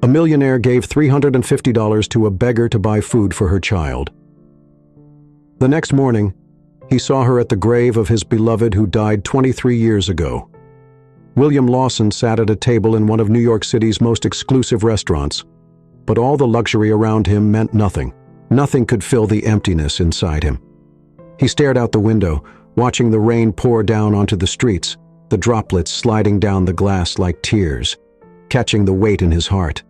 A millionaire gave $350 to a beggar to buy food for her child. The next morning, he saw her at the grave of his beloved who died 23 years ago. William Lawson sat at a table in one of New York City's most exclusive restaurants, but all the luxury around him meant nothing. Nothing could fill the emptiness inside him. He stared out the window, watching the rain pour down onto the streets, the droplets sliding down the glass like tears, catching the weight in his heart.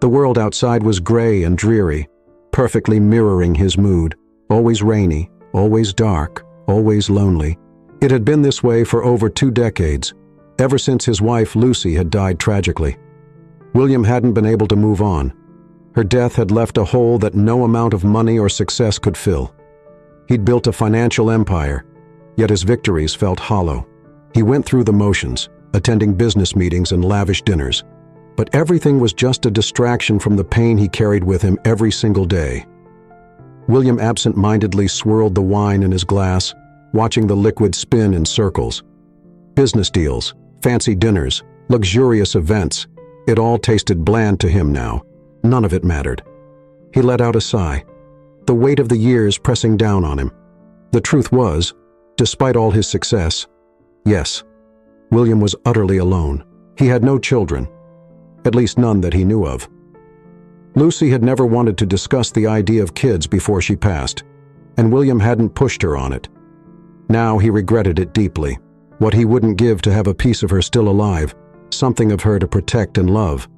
The world outside was gray and dreary, perfectly mirroring his mood, always rainy, always dark, always lonely. It had been this way for over 2 decades, ever since his wife Lucy had died tragically. William hadn't been able to move on. Her death had left a hole that no amount of money or success could fill. He'd built a financial empire, yet his victories felt hollow. He went through the motions, attending business meetings and lavish dinners, but everything was just a distraction from the pain he carried with him every single day. William absent-mindedly swirled the wine in his glass, watching the liquid spin in circles. Business deals, fancy dinners, luxurious events, it all tasted bland to him now. None of it mattered. He let out a sigh, the weight of the years pressing down on him. The truth was, despite all his success, yes, William was utterly alone. He had no children, at least none that he knew of. Lucy had never wanted to discuss the idea of kids before she passed, and William hadn't pushed her on it. Now he regretted it deeply. What he wouldn't give to have a piece of her still alive, something of her to protect and love.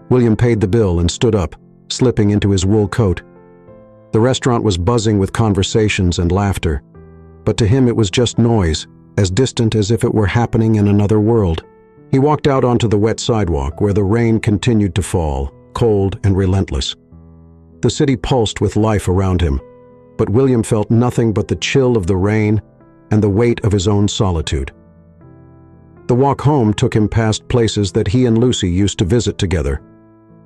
William paid the bill and stood up, slipping into his wool coat. The restaurant was buzzing with conversations and laughter, but to him it was just noise, as distant as if it were happening in another world. He walked out onto the wet sidewalk where the rain continued to fall, cold and relentless. The city pulsed with life around him, but William felt nothing but the chill of the rain and the weight of his own solitude. The walk home took him past places that he and Lucy used to visit together.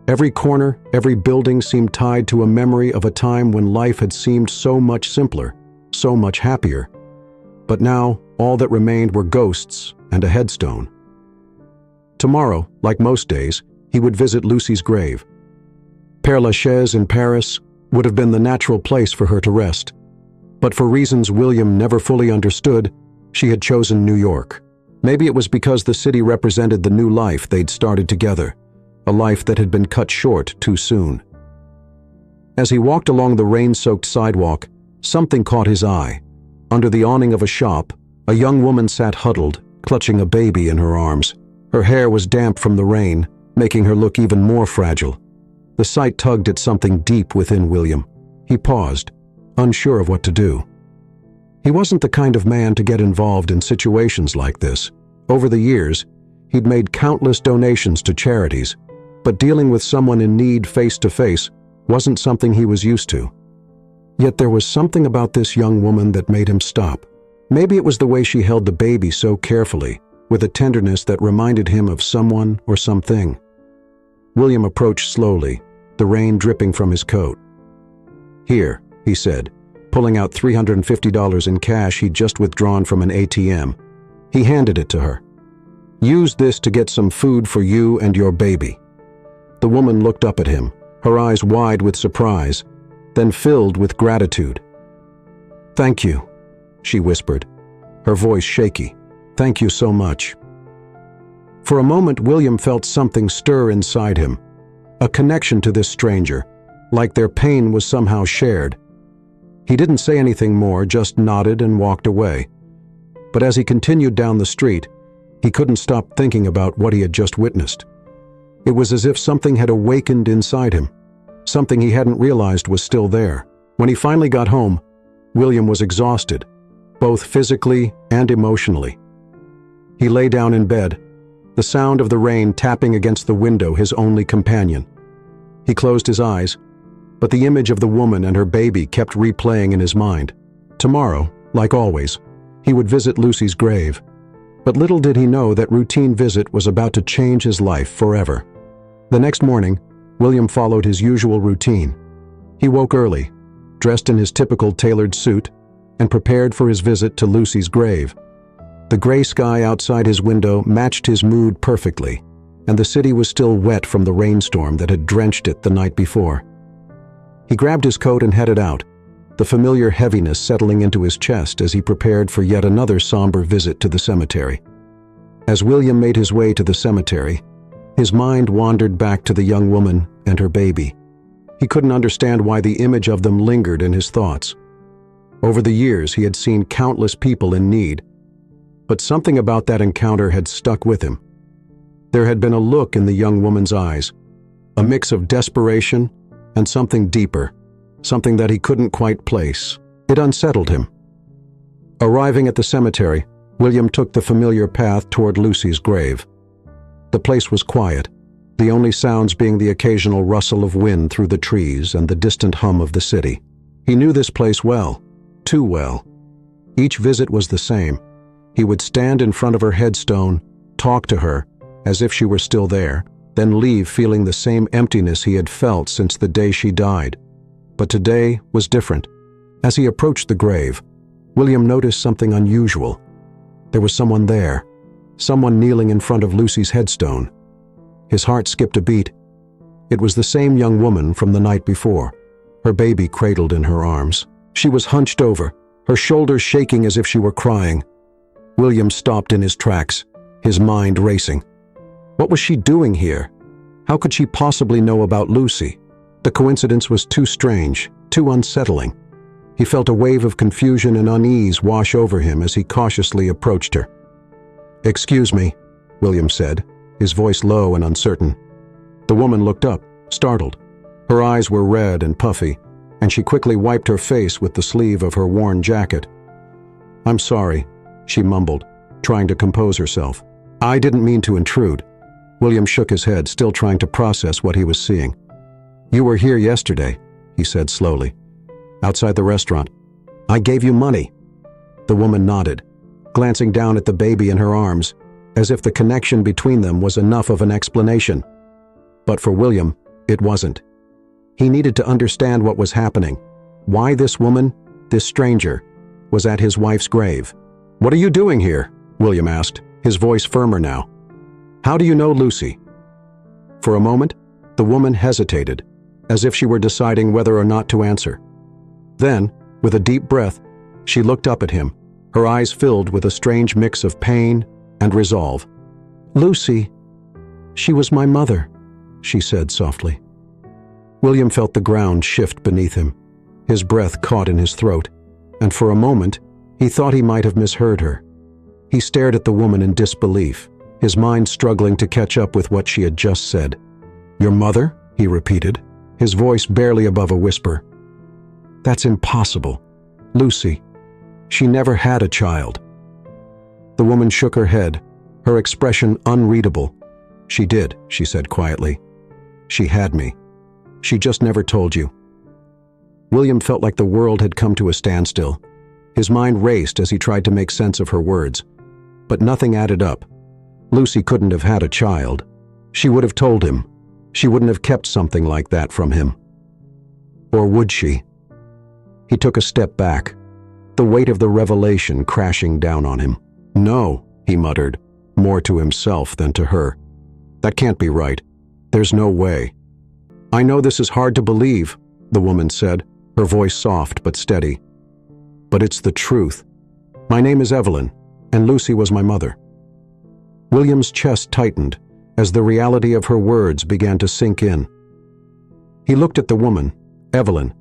Every corner, every building seemed tied to a memory of a time when life had seemed so much simpler, so much happier. But now, all that remained were ghosts and a headstone. Tomorrow, like most days, he would visit Lucy's grave. Père Lachaise in Paris would have been the natural place for her to rest. But for reasons William never fully understood, she had chosen New York. Maybe it was because the city represented the new life they'd started together, a life that had been cut short too soon. As he walked along the rain-soaked sidewalk, something caught his eye. Under the awning of a shop, a young woman sat huddled, clutching a baby in her arms. Her hair was damp from the rain, making her look even more fragile. The sight tugged at something deep within William. He paused, unsure of what to do. He wasn't the kind of man to get involved in situations like this. Over the years, he'd made countless donations to charities, but dealing with someone in need face to face wasn't something he was used to. Yet there was something about this young woman that made him stop. Maybe it was the way she held the baby so carefully, with a tenderness that reminded him of someone or something. William approached slowly, the rain dripping from his coat. "Here," he said, pulling out $350 in cash he'd just withdrawn from an ATM. He handed it to her. "Use this to get some food for you and your baby." The woman looked up at him, her eyes wide with surprise, then filled with gratitude. "Thank you," she whispered, her voice shaky. "Thank you so much." For a moment, William felt something stir inside him, a connection to this stranger, like their pain was somehow shared. He didn't say anything more, just nodded and walked away. But as he continued down the street, he couldn't stop thinking about what he had just witnessed. It was as if something had awakened inside him, something he hadn't realized was still there. When he finally got home, William was exhausted, both physically and emotionally. He lay down in bed, the sound of the rain tapping against the window his only companion. He closed his eyes, but the image of the woman and her baby kept replaying in his mind. Tomorrow, like always, he would visit Lucy's grave. But little did he know that routine visit was about to change his life forever. The next morning, William followed his usual routine. He woke early, dressed in his typical tailored suit, and prepared for his visit to Lucy's grave. The gray sky outside his window matched his mood perfectly. and the city was still wet from the rainstorm that had drenched it the night before. He grabbed his coat and headed out, the familiar heaviness settling into his chest as he prepared for yet another somber visit to the cemetery. As William made his way to the cemetery, his mind wandered back to the young woman and her baby. He couldn't understand why the image of them lingered in his thoughts. Over the years, he had seen countless people in need, but something about that encounter had stuck with him. There had been a look in the young woman's eyes, a mix of desperation and something deeper, something that he couldn't quite place. It unsettled him. Arriving at the cemetery, William took the familiar path toward Lucy's grave. The place was quiet, the only sounds being the occasional rustle of wind through the trees and the distant hum of the city. He knew this place well, too well. Each visit was the same. He would stand in front of her headstone, talk to her, as if she were still there, then leave feeling the same emptiness he had felt since the day she died. But today was different. As he approached the grave, William noticed something unusual. There was someone there, someone kneeling in front of Lucy's headstone. His heart skipped a beat. It was the same young woman from the night before, her baby cradled in her arms. She was hunched over, her shoulders shaking as if she were crying. William stopped in his tracks, his mind racing. What was she doing here? How could she possibly know about Lucy? The coincidence was too strange, too unsettling. He felt a wave of confusion and unease wash over him as he cautiously approached her. "Excuse me," William said, his voice low and uncertain. The woman looked up, startled. Her eyes were red and puffy, and she quickly wiped her face with the sleeve of her worn jacket. "I'm sorry," she mumbled, trying to compose herself. "I didn't mean to intrude." William shook his head, still trying to process what he was seeing. "You were here yesterday," he said slowly. "Outside the restaurant. I gave you money." The woman nodded, glancing down at the baby in her arms, as if the connection between them was enough of an explanation. But for William, it wasn't. He needed to understand what was happening, why this woman, this stranger, was at his wife's grave. "What are you doing here?" William asked, his voice firmer now. "How do you know Lucy?" For a moment, the woman hesitated, as if she were deciding whether or not to answer. Then, with a deep breath, she looked up at him, her eyes filled with a strange mix of pain and resolve. "Lucy, she was my mother," she said softly. William felt the ground shift beneath him. His breath caught in his throat, and for a moment, he thought he might have misheard her. He stared at the woman in disbelief, his mind struggling to catch up with what she had just said. "Your mother?" he repeated, his voice barely above a whisper. "That's impossible. Lucy, she never had a child." The woman shook her head, her expression unreadable. "She did," she said quietly. "She had me. She just never told you." William felt like the world had come to a standstill. His mind raced as he tried to make sense of her words. But nothing added up. Lucy couldn't have had a child. She would have told him. She wouldn't have kept something like that from him. Or would she? He took a step back, the weight of the revelation crashing down on him. "No," he muttered, more to himself than to her. "That can't be right. There's no way." "I know this is hard to believe," the woman said, her voice soft but steady. "But it's the truth. My name is Evelyn, and Lucy was my mother." William's chest tightened as the reality of her words began to sink in. He looked at the woman, Evelyn,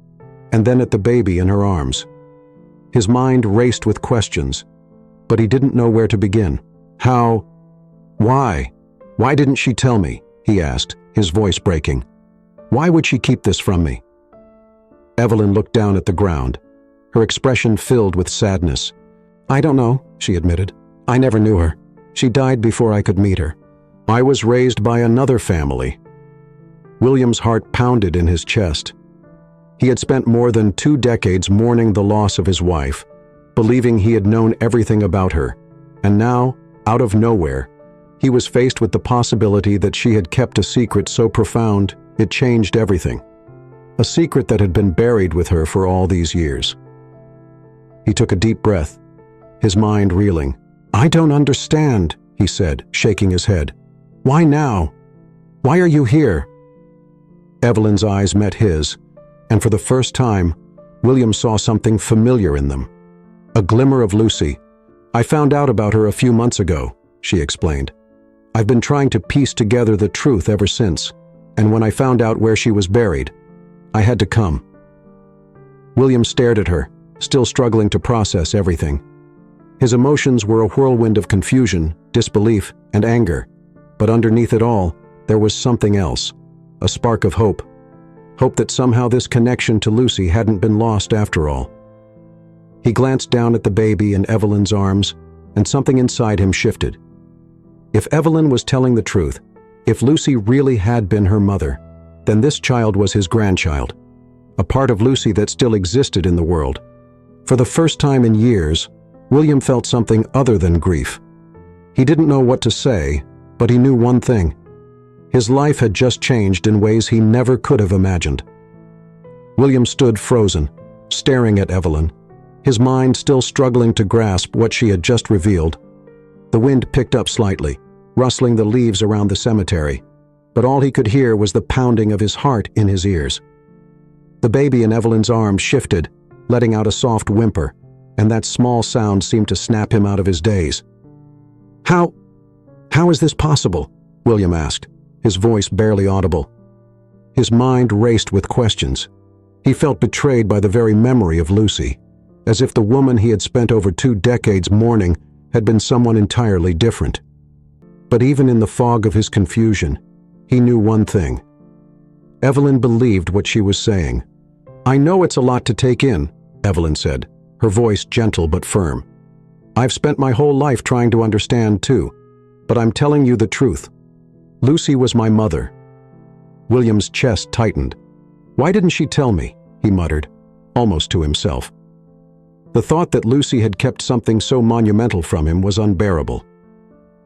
and then at the baby in her arms. His mind raced with questions, but he didn't know where to begin. "How? Why? Why didn't she tell me?" he asked, his voice breaking. "Why would she keep this from me?" Evelyn looked down at the ground, her expression filled with sadness. "I don't know," she admitted. "I never knew her. She died before I could meet her. I was raised by another family." William's heart pounded in his chest. He had spent more than 2 decades mourning the loss of his wife, believing he had known everything about her, and now, out of nowhere, he was faced with the possibility that she had kept a secret so profound it changed everything. A secret that had been buried with her for all these years. He took a deep breath, his mind reeling. "I don't understand," he said, shaking his head. Why now? Why are you here?" Evelyn's eyes met his, and for the first time, William saw something familiar in them. A glimmer of Lucy. "I found out about her a few months ago," she explained. "I've been trying to piece together the truth ever since, and when I found out where she was buried, I had to come." William stared at her, still struggling to process everything. His emotions were a whirlwind of confusion, disbelief, and anger, but underneath it all, there was something else, a spark of hope. Hope that somehow this connection to Lucy hadn't been lost after all. He glanced down at the baby in Evelyn's arms, and something inside him shifted. If Evelyn was telling the truth, if Lucy really had been her mother, then this child was his grandchild, a part of Lucy that still existed in the world. For the first time in years, William felt something other than grief. He didn't know what to say, but he knew one thing. His life had just changed in ways he never could have imagined. William stood frozen, staring at Evelyn, his mind still struggling to grasp what she had just revealed. The wind picked up slightly, rustling the leaves around the cemetery, but all he could hear was the pounding of his heart in his ears. The baby in Evelyn's arms shifted, letting out a soft whimper, and that small sound seemed to snap him out of his daze. How is this possible?" William asked, his voice barely audible. His mind raced with questions. He felt betrayed by the very memory of Lucy, as if the woman he had spent over 2 decades mourning had been someone entirely different. But even in the fog of his confusion, he knew one thing. Evelyn believed what she was saying. "I know it's a lot to take in," Evelyn said, her voice gentle but firm. "I've spent my whole life trying to understand too, but I'm telling you the truth. Lucy was my mother." William's chest tightened. "Why didn't she tell me?" he muttered, almost to himself. The thought that Lucy had kept something so monumental from him was unbearable.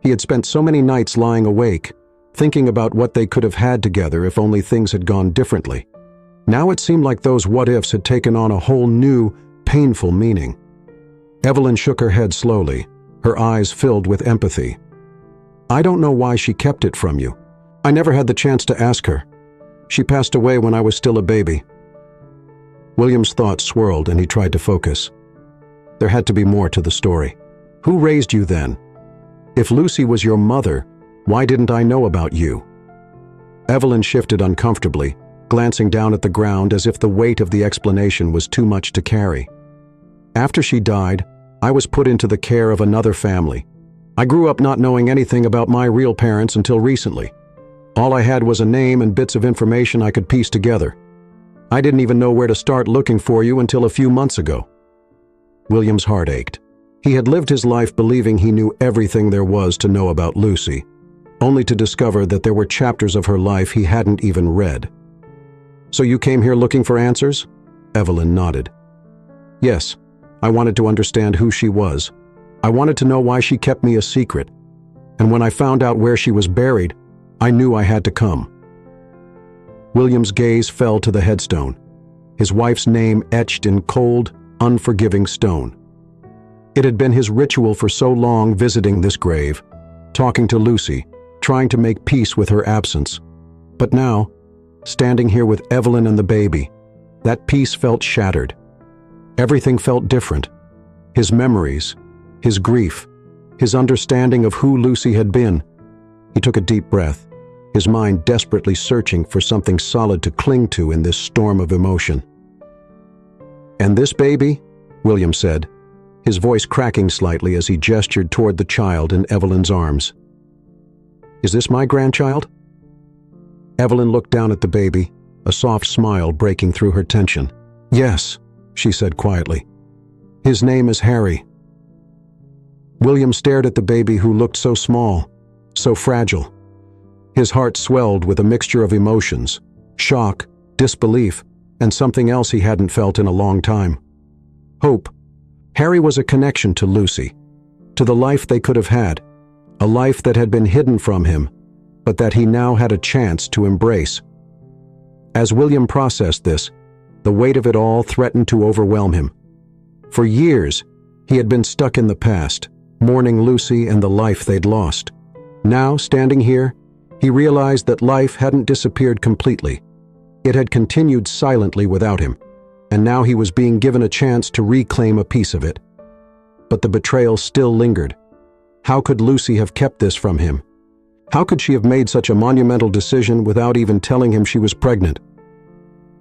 He had spent so many nights lying awake, thinking about what they could have had together if only things had gone differently. Now it seemed like those what-ifs had taken on a whole new, painful meaning. Evelyn shook her head slowly, her eyes filled with empathy. "I don't know why she kept it from you. I never had the chance to ask her. She passed away when I was still a baby." William's thoughts swirled and he tried to focus. There had to be more to the story. Who raised you then? If Lucy was your mother, why didn't I know about you? Evelyn shifted uncomfortably, glancing down at the ground as if the weight of the explanation was too much to carry. "After she died, I was put into the care of another family. I grew up not knowing anything about my real parents until recently. All I had was a name and bits of information I could piece together. I didn't even know where to start looking for you until a few months ago." William's heart ached. He had lived his life believing he knew everything there was to know about Lucy, only to discover that there were chapters of her life he hadn't even read. "So you came here looking for answers?" Evelyn nodded. "Yes, I wanted to understand who she was. I wanted to know why she kept me a secret. And when I found out where she was buried, I knew I had to come." William's gaze fell to the headstone, his wife's name etched in cold, unforgiving stone. It had been his ritual for so long visiting this grave, talking to Lucy, trying to make peace with her absence. But now, standing here with Evelyn and the baby, that peace felt shattered. Everything felt different. His memories, his grief, his understanding of who Lucy had been. He took a deep breath, his mind desperately searching for something solid to cling to in this storm of emotion. "And this baby?" William said, his voice cracking slightly as he gestured toward the child in Evelyn's arms. "Is this my grandchild?" Evelyn looked down at the baby, a soft smile breaking through her tension. "Yes," she said quietly. "His name is Harry." William stared at the baby who looked so small, so fragile. His heart swelled with a mixture of emotions, shock, disbelief, and something else he hadn't felt in a long time. Hope. Harry was a connection to Lucy, to the life they could have had, a life that had been hidden from him, but that he now had a chance to embrace. As William processed this, the weight of it all threatened to overwhelm him. For years, he had been stuck in the past, mourning Lucy and the life they'd lost. Now, standing here, He realized that life hadn't disappeared completely. It had continued silently without him, and now he was being given a chance to reclaim a piece of it. But the betrayal still lingered. How could Lucy have kept this from him? How could she have made such a monumental decision without even telling him she was pregnant?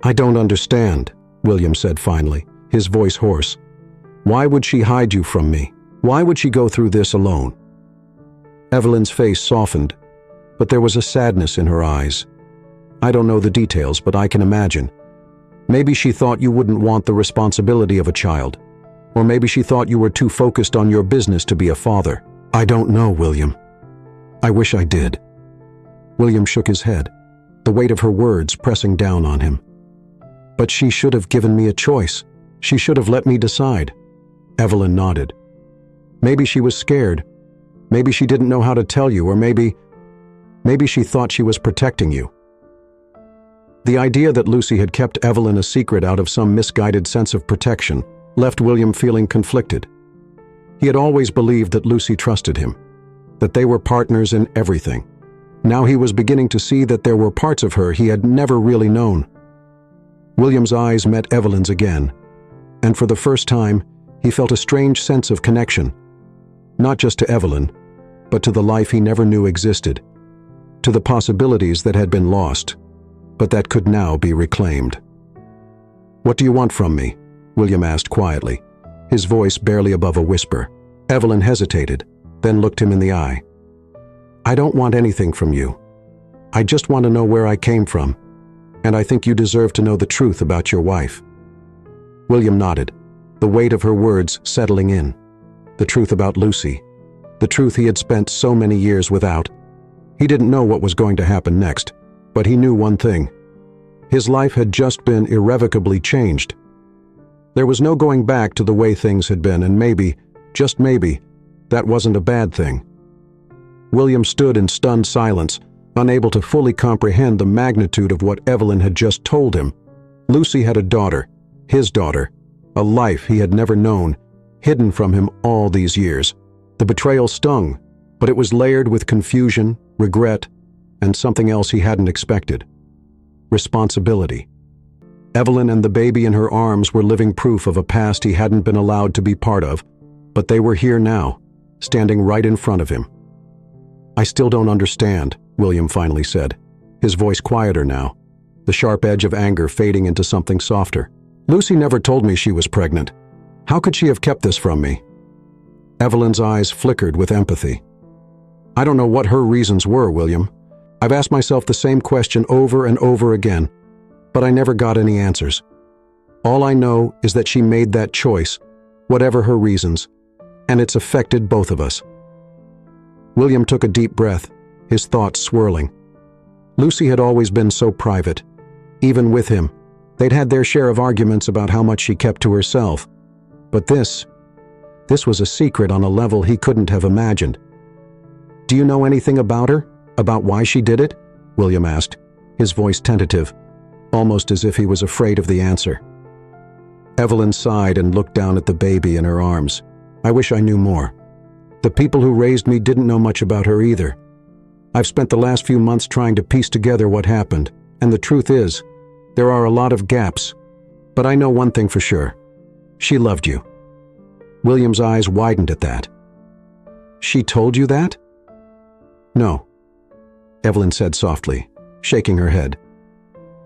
"I don't understand," William said finally, his voice hoarse. "Why would she hide you from me? Why would she go through this alone?" Evelyn's face softened, but there was a sadness in her eyes. "I don't know the details, but I can imagine. Maybe she thought you wouldn't want the responsibility of a child. Or maybe she thought you were too focused on your business to be a father. I don't know, William. I wish I did." William shook his head, the weight of her words pressing down on him. "But she should have given me a choice. She should have let me decide." Evelyn nodded. "Maybe she was scared. Maybe she didn't know how to tell you, or maybe she thought she was protecting you." The idea that Lucy had kept Evelyn a secret out of some misguided sense of protection left William feeling conflicted. He had always believed that Lucy trusted him, that they were partners in everything. Now he was beginning to see that there were parts of her he had never really known. William's eyes met Evelyn's again, and for the first time, he felt a strange sense of connection, not just to Evelyn, but to the life he never knew existed, to the possibilities that had been lost, but that could now be reclaimed. "What do you want from me?" William asked quietly, his voice barely above a whisper. Evelyn hesitated, then looked him in the eye. "I don't want anything from you. I just want to know where I came from, and I think you deserve to know the truth about your wife." William nodded, the weight of her words settling in. The truth about Lucy, the truth he had spent so many years without. He didn't know what was going to happen next, but he knew one thing. His life had just been irrevocably changed. There was no going back to the way things had been, and maybe, just maybe, that wasn't a bad thing. William stood in stunned silence, unable to fully comprehend the magnitude of what Evelyn had just told him. Lucy had a daughter, his daughter, a life he had never known, hidden from him all these years. The betrayal stung, but it was layered with confusion, regret, and something else he hadn't expected. Responsibility. Evelyn and the baby in her arms were living proof of a past he hadn't been allowed to be part of, but they were here now, standing right in front of him. "I still don't understand," William finally said, his voice quieter now, the sharp edge of anger fading into something softer. "Lucy never told me she was pregnant. How could she have kept this from me?" Evelyn's eyes flickered with empathy. "I don't know what her reasons were, William. I've asked myself the same question over and over again, but I never got any answers. All I know is that she made that choice, whatever her reasons, and it's affected both of us." William took a deep breath, his thoughts swirling. Lucy had always been so private. Even with him, they'd had their share of arguments about how much she kept to herself. But this was a secret on a level he couldn't have imagined. "Do you know anything about her? About why she did it?" William asked, his voice tentative, almost as if he was afraid of the answer. Evelyn sighed and looked down at the baby in her arms. "I wish I knew more. The people who raised me didn't know much about her either. I've spent the last few months trying to piece together what happened, and the truth is, there are a lot of gaps. But I know one thing for sure. She loved you." William's eyes widened at that. "She told you that?" "No," Evelyn said softly, shaking her head.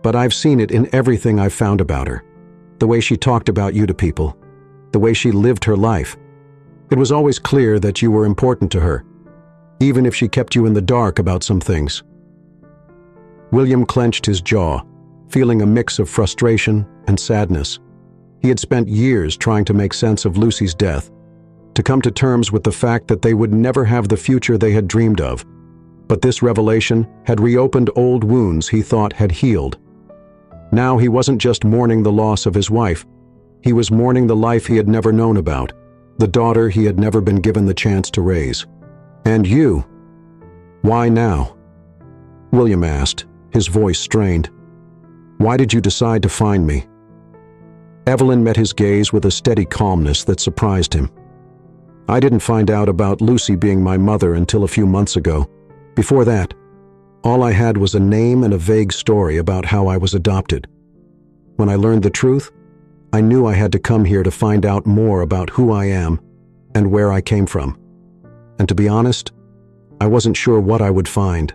"But I've seen it in everything I've found about her. The way she talked about you to people, the way she lived her life. It was always clear that you were important to her, even if she kept you in the dark about some things." William clenched his jaw, feeling a mix of frustration and sadness. He had spent years trying to make sense of Lucy's death, to come to terms with the fact that they would never have the future they had dreamed of. But this revelation had reopened old wounds he thought had healed. Now he wasn't just mourning the loss of his wife, he was mourning the life he had never known about, the daughter he had never been given the chance to raise. "And you? Why now?" William asked, his voice strained. "Why did you decide to find me?" Evelyn met his gaze with a steady calmness that surprised him. "I didn't find out about Lucy being my mother until a few months ago. Before that, All I had was a name and a vague story about how I was adopted. When I learned the truth, I knew I had to come here to find out more about who I am and where I came from. And to be honest, I wasn't sure what I would find.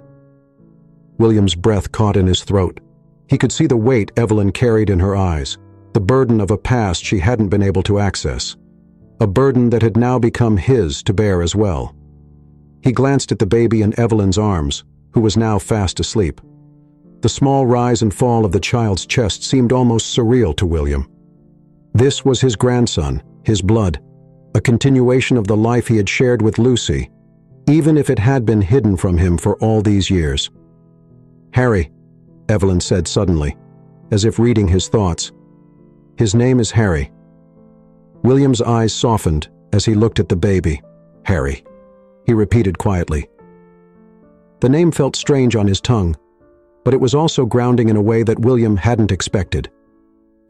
William's breath caught in his throat. He could see the weight Evelyn carried in her eyes, the burden of a past she hadn't been able to access, a burden that had now become his to bear as well. He glanced at the baby in Evelyn's arms, who was now fast asleep. The small rise and fall of the child's chest seemed almost surreal to William. This was his grandson, his blood, a continuation of the life he had shared with Lucy, even if it had been hidden from him for all these years. "Harry," Evelyn said suddenly, as if reading his thoughts. "His name is Harry." William's eyes softened as he looked at the baby. "Harry," he repeated quietly. The name felt strange on his tongue, but it was also grounding in a way that William hadn't expected.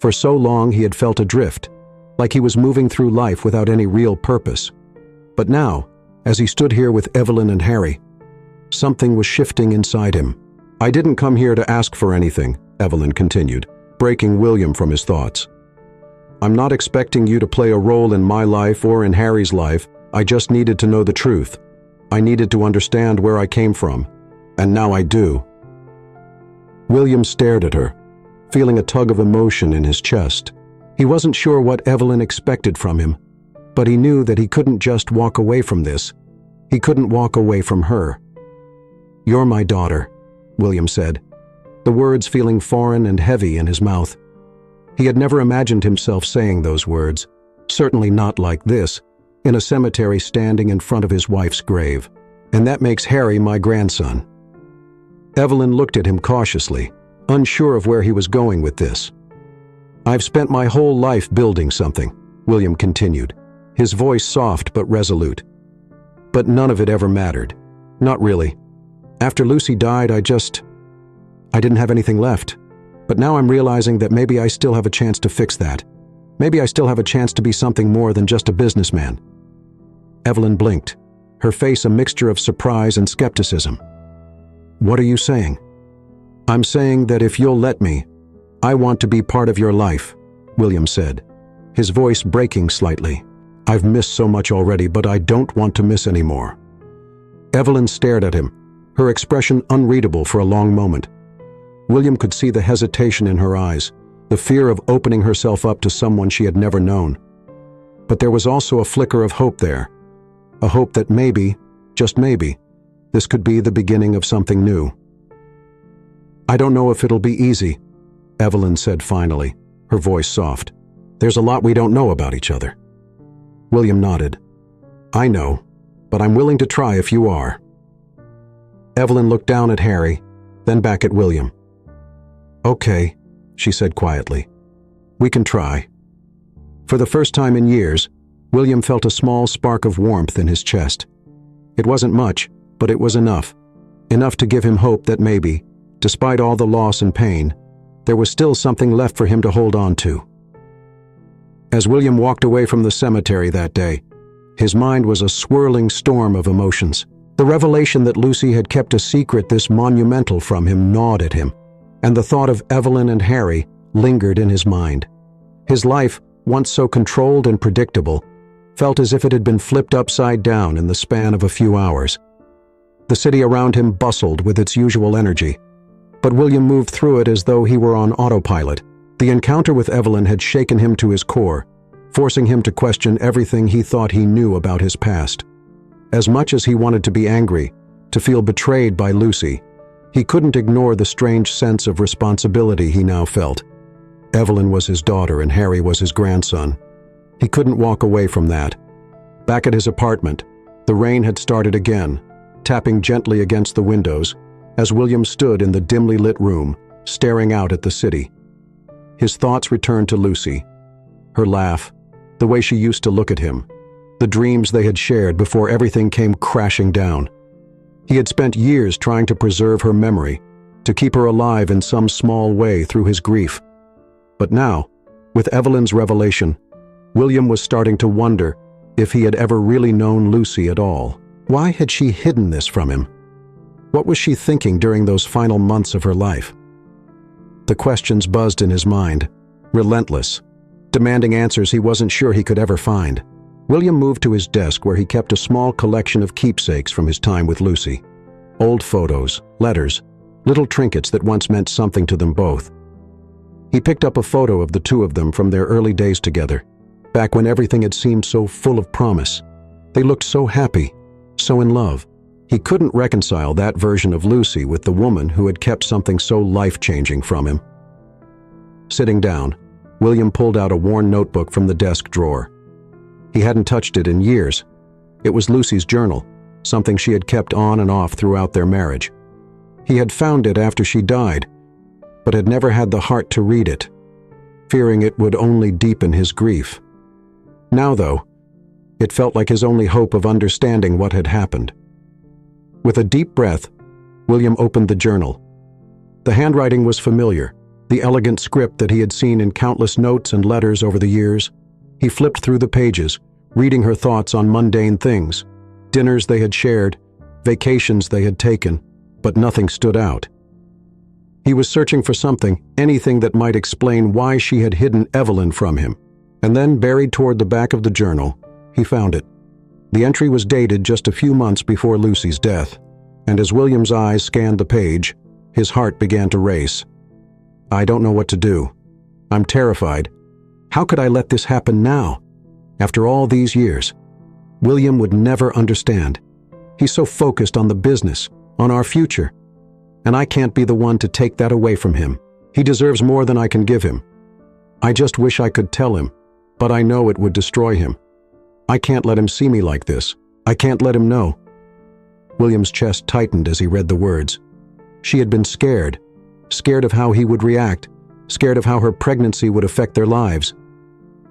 For so long he had felt adrift, like he was moving through life without any real purpose. But now, as he stood here with Evelyn and Harry, something was shifting inside him. "I didn't come here to ask for anything," Evelyn continued, breaking William from his thoughts. "I'm not expecting you to play a role in my life or in Harry's life. I just needed to know the truth. I needed to understand where I came from, and now I do." William stared at her, feeling a tug of emotion in his chest. He wasn't sure what Evelyn expected from him, but he knew that he couldn't just walk away from this. He couldn't walk away from her. "You're my daughter," William said, the words feeling foreign and heavy in his mouth. He had never imagined himself saying those words, certainly not like this, in a cemetery standing in front of his wife's grave. "And that makes Harry my grandson." Evelyn looked at him cautiously, unsure of where he was going with this. "I've spent my whole life building something," William continued, his voice soft but resolute. "But none of it ever mattered. Not really. After Lucy died, I didn't have anything left. But now I'm realizing that maybe I still have a chance to fix that. Maybe I still have a chance to be something more than just a businessman." Evelyn blinked, her face a mixture of surprise and skepticism. "What are you saying?" "I'm saying that if you'll let me, I want to be part of your life," William said, his voice breaking slightly. "I've missed so much already, but I don't want to miss any more." Evelyn stared at him, her expression unreadable for a long moment. William could see the hesitation in her eyes, the fear of opening herself up to someone she had never known. But there was also a flicker of hope there, a hope that maybe, just maybe, this could be the beginning of something new. "I don't know if it'll be easy," Evelyn said finally, her voice soft. "There's a lot we don't know about each other." William nodded. "I know, but I'm willing to try if you are." Evelyn looked down at Harry, then back at William. "Okay," she said quietly. "We can try." For the first time in years, William felt a small spark of warmth in his chest. It wasn't much, but it was enough. Enough to give him hope that maybe, despite all the loss and pain, there was still something left for him to hold on to. As William walked away from the cemetery that day, his mind was a swirling storm of emotions. The revelation that Lucy had kept a secret this monumental from him gnawed at him, and the thought of Evelyn and Harry lingered in his mind. His life, once so controlled and predictable, felt as if it had been flipped upside down in the span of a few hours. The city around him bustled with its usual energy, but William moved through it as though he were on autopilot. The encounter with Evelyn had shaken him to his core, forcing him to question everything he thought he knew about his past. As much as he wanted to be angry, to feel betrayed by Lucy, he couldn't ignore the strange sense of responsibility he now felt. Evelyn was his daughter and Harry was his grandson. He couldn't walk away from that. Back at his apartment, the rain had started again, tapping gently against the windows, as William stood in the dimly lit room, staring out at the city. His thoughts returned to Lucy, her laugh, the way she used to look at him, the dreams they had shared before everything came crashing down. He had spent years trying to preserve her memory, to keep her alive in some small way through his grief. But now, with Evelyn's revelation, William was starting to wonder if he had ever really known Lucy at all. Why had she hidden this from him? What was she thinking during those final months of her life? The questions buzzed in his mind, relentless, demanding answers he wasn't sure he could ever find. William moved to his desk where he kept a small collection of keepsakes from his time with Lucy. Old photos, letters, little trinkets that once meant something to them both. He picked up a photo of the two of them from their early days together, back when everything had seemed so full of promise. They looked so happy, so in love. He couldn't reconcile that version of Lucy with the woman who had kept something so life-changing from him. Sitting down, William pulled out a worn notebook from the desk drawer. He hadn't touched it in years. It was Lucy's journal, something she had kept on and off throughout their marriage. He had found it after she died, but had never had the heart to read it, fearing it would only deepen his grief. Now, though, it felt like his only hope of understanding what had happened. With a deep breath, William opened the journal. The handwriting was familiar, the elegant script that he had seen in countless notes and letters over the years. He flipped through the pages, reading her thoughts on mundane things, dinners they had shared, vacations they had taken, but nothing stood out. He was searching for something, anything that might explain why she had hidden Evelyn from him. And then, buried toward the back of the journal, he found it. The entry was dated just a few months before Lucy's death, and as William's eyes scanned the page, his heart began to race. "I don't know what to do. I'm terrified. How could I let this happen now? After all these years?" William would never understand. He's so focused on the business, on our future. And I can't be the one to take that away from him. He deserves more than I can give him. I just wish I could tell him, but I know it would destroy him. I can't let him see me like this. I can't let him know. William's chest tightened as he read the words. She had been scared of how he would react, scared of how her pregnancy would affect their lives.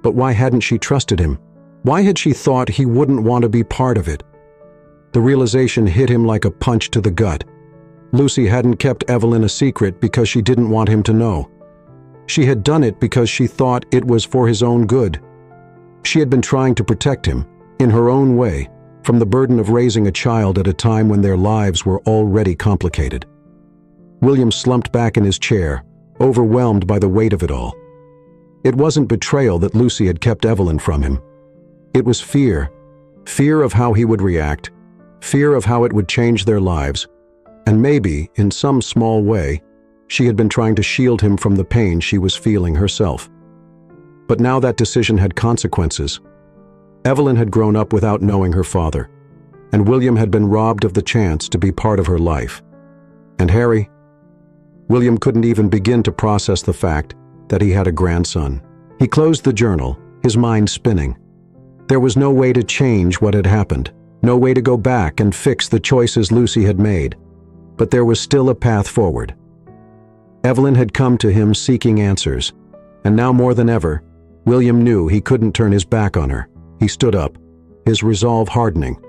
But why hadn't she trusted him? Why had she thought he wouldn't want to be part of it? The realization hit him like a punch to the gut. Lucy hadn't kept Evelyn a secret because she didn't want him to know. She had done it because she thought it was for his own good. She had been trying to protect him, in her own way, from the burden of raising a child at a time when their lives were already complicated. William slumped back in his chair, overwhelmed by the weight of it all. It wasn't betrayal that Lucy had kept Evelyn from him. It was fear. Fear of how he would react, fear of how it would change their lives, and maybe, in some small way, she had been trying to shield him from the pain she was feeling herself. But now that decision had consequences. Evelyn had grown up without knowing her father, and William had been robbed of the chance to be part of her life. And Harry? William couldn't even begin to process the fact that he had a grandson. He closed the journal, his mind spinning. There was no way to change what had happened, no way to go back and fix the choices Lucy had made. But there was still a path forward. Evelyn had come to him seeking answers, and now more than ever, William knew he couldn't turn his back on her. He stood up, his resolve hardening.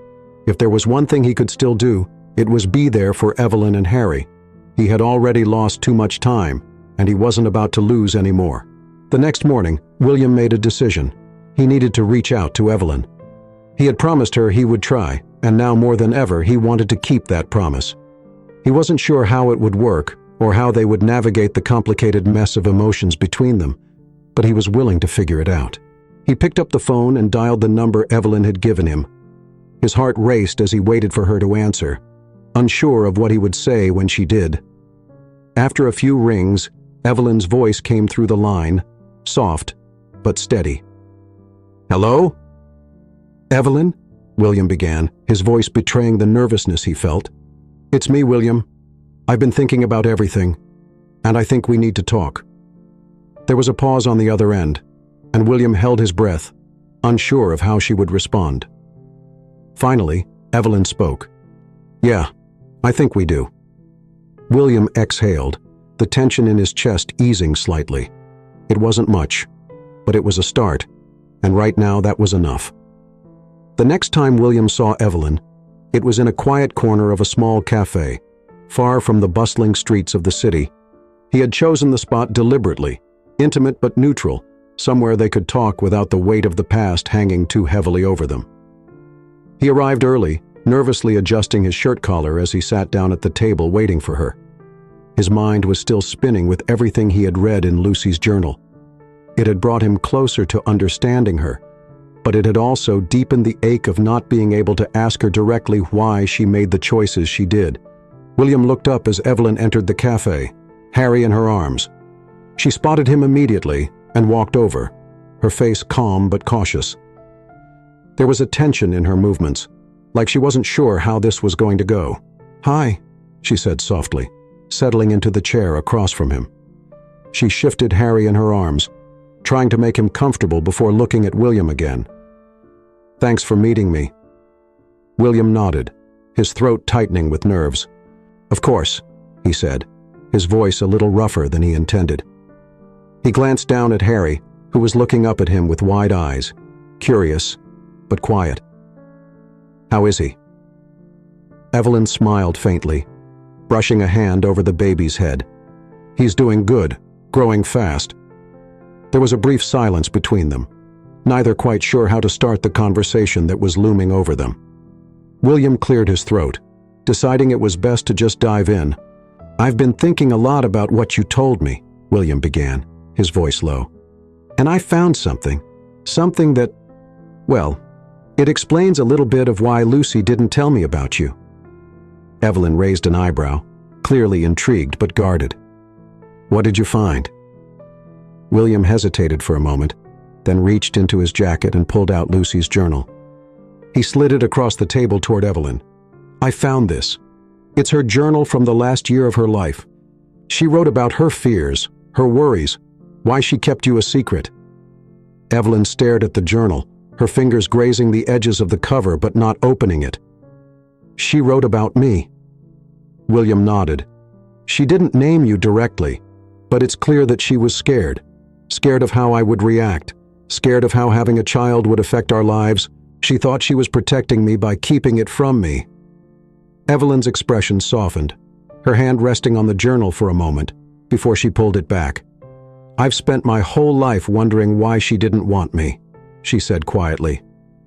If there was one thing he could still do, it was be there for Evelyn and Harry. He had already lost too much time, and he wasn't about to lose any more. The next morning, William made a decision. He needed to reach out to Evelyn. He had promised her he would try, and now more than ever he wanted to keep that promise. He wasn't sure how it would work, or how they would navigate the complicated mess of emotions between them, but he was willing to figure it out. He picked up the phone and dialed the number Evelyn had given him. His heart raced as he waited for her to answer, unsure of what he would say when she did. After a few rings, Evelyn's voice came through the line, soft but steady. "Hello?" "Evelyn?" William began, his voice betraying the nervousness he felt. "It's me, William. I've been thinking about everything, and I think we need to talk." There was a pause on the other end, and William held his breath, unsure of how she would respond. Finally, Evelyn spoke. "Yeah, I think we do." William exhaled, the tension in his chest easing slightly. It wasn't much, but it was a start, and right now that was enough. The next time William saw Evelyn, it was in a quiet corner of a small cafe, far from the bustling streets of the city. He had chosen the spot deliberately, intimate but neutral, somewhere they could talk without the weight of the past hanging too heavily over them. He arrived early, nervously adjusting his shirt collar as he sat down at the table waiting for her. His mind was still spinning with everything he had read in Lucy's journal. It had brought him closer to understanding her, but it had also deepened the ache of not being able to ask her directly why she made the choices she did. William looked up as Evelyn entered the cafe, Harry in her arms. She spotted him immediately and walked over, her face calm but cautious. There was a tension in her movements, like she wasn't sure how this was going to go. "Hi," she said softly, settling into the chair across from him. She shifted Harry in her arms, trying to make him comfortable before looking at William again. "Thanks for meeting me." William nodded, his throat tightening with nerves. "Of course," he said, his voice a little rougher than he intended. He glanced down at Harry, who was looking up at him with wide eyes, curious, but quiet. "How is he?" Evelyn smiled faintly, brushing a hand over the baby's head. "He's doing good, growing fast." There was a brief silence between them, neither quite sure how to start the conversation that was looming over them. William cleared his throat, deciding it was best to just dive in. "I've been thinking a lot about what you told me," William began, his voice low. "And I found something that, well, it explains a little bit of why Lucy didn't tell me about you." Evelyn raised an eyebrow, clearly intrigued but guarded. "What did you find?" William hesitated for a moment, then reached into his jacket and pulled out Lucy's journal. He slid it across the table toward Evelyn. "I found this. It's her journal from the last year of her life. She wrote about her fears, her worries, why she kept you a secret." Evelyn stared at the journal, her fingers grazing the edges of the cover but not opening it. "She wrote about me." William nodded. "She didn't name you directly, but it's clear that she was scared. Scared of how I would react, scared of how having a child would affect our lives. She thought she was protecting me by keeping it from me." Evelyn's expression softened, her hand resting on the journal for a moment, before she pulled it back. "I've spent my whole life wondering why she didn't want me," she said quietly,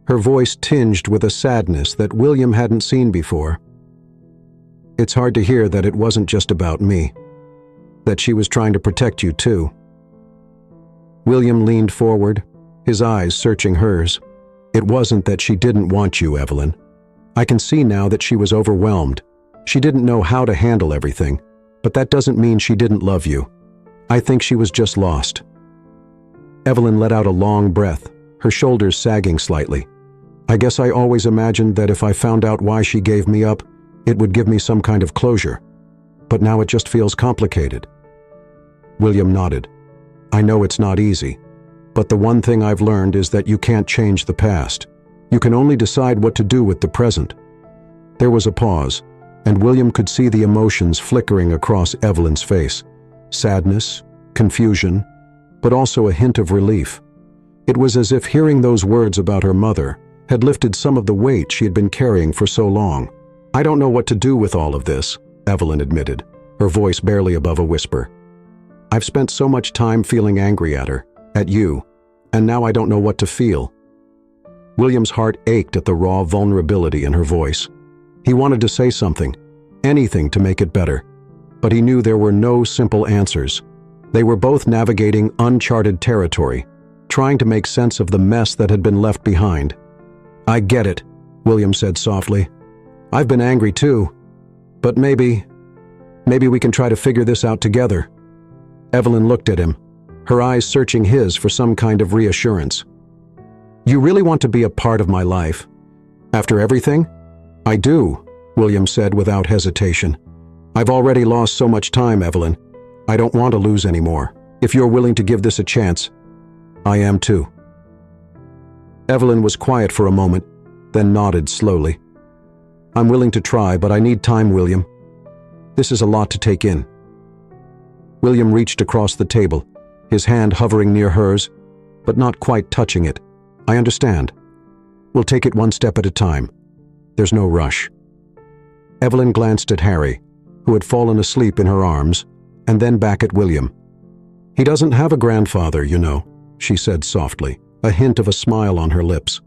her voice tinged with a sadness that William hadn't seen before. "It's hard to hear that it wasn't just about me, that she was trying to protect you too." William leaned forward, his eyes searching hers. "It wasn't that she didn't want you, Evelyn. I can see now that she was overwhelmed. She didn't know how to handle everything, but that doesn't mean she didn't love you. I think she was just lost." Evelyn let out a long breath, her shoulders sagging slightly. "I guess I always imagined that if I found out why she gave me up, it would give me some kind of closure. But now it just feels complicated." William nodded. "I know it's not easy, but the one thing I've learned is that you can't change the past. You can only decide what to do with the present." There was a pause, and William could see the emotions flickering across Evelyn's face. Sadness, confusion, but also a hint of relief. It was as if hearing those words about her mother had lifted some of the weight she had been carrying for so long. "I don't know what to do with all of this," Evelyn admitted, her voice barely above a whisper. "I've spent so much time feeling angry at her, at you, and now I don't know what to feel." William's heart ached at the raw vulnerability in her voice. He wanted to say something, anything to make it better, but he knew there were no simple answers. They were both navigating uncharted territory, trying to make sense of the mess that had been left behind. "I get it," William said softly. "I've been angry too, but maybe we can try to figure this out together." Evelyn looked at him, her eyes searching his for some kind of reassurance. "You really want to be a part of my life? After everything?" "I do," William said without hesitation. "I've already lost so much time, Evelyn. I don't want to lose any more. If you're willing to give this a chance, I am too." Evelyn was quiet for a moment, then nodded slowly. "I'm willing to try, but I need time, William. This is a lot to take in." William reached across the table, his hand hovering near hers, but not quite touching it. "I understand. We'll take it one step at a time. There's no rush." Evelyn glanced at Harry, who had fallen asleep in her arms, and then back at William. "He doesn't have a grandfather, you know," she said softly, a hint of a smile on her lips.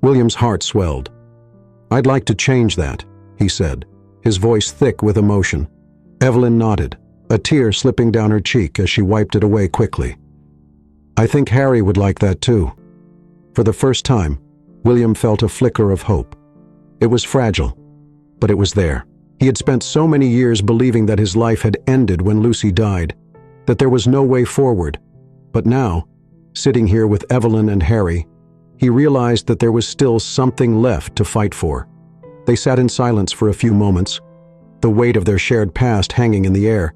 William's heart swelled. "I'd like to change that," he said, his voice thick with emotion. Evelyn nodded, a tear slipping down her cheek as she wiped it away quickly. "I think Harry would like that too." For the first time, William felt a flicker of hope. It was fragile, but it was there. He had spent so many years believing that his life had ended when Lucy died, that there was no way forward. But now, sitting here with Evelyn and Harry, he realized that there was still something left to fight for. They sat in silence for a few moments, the weight of their shared past hanging in the air.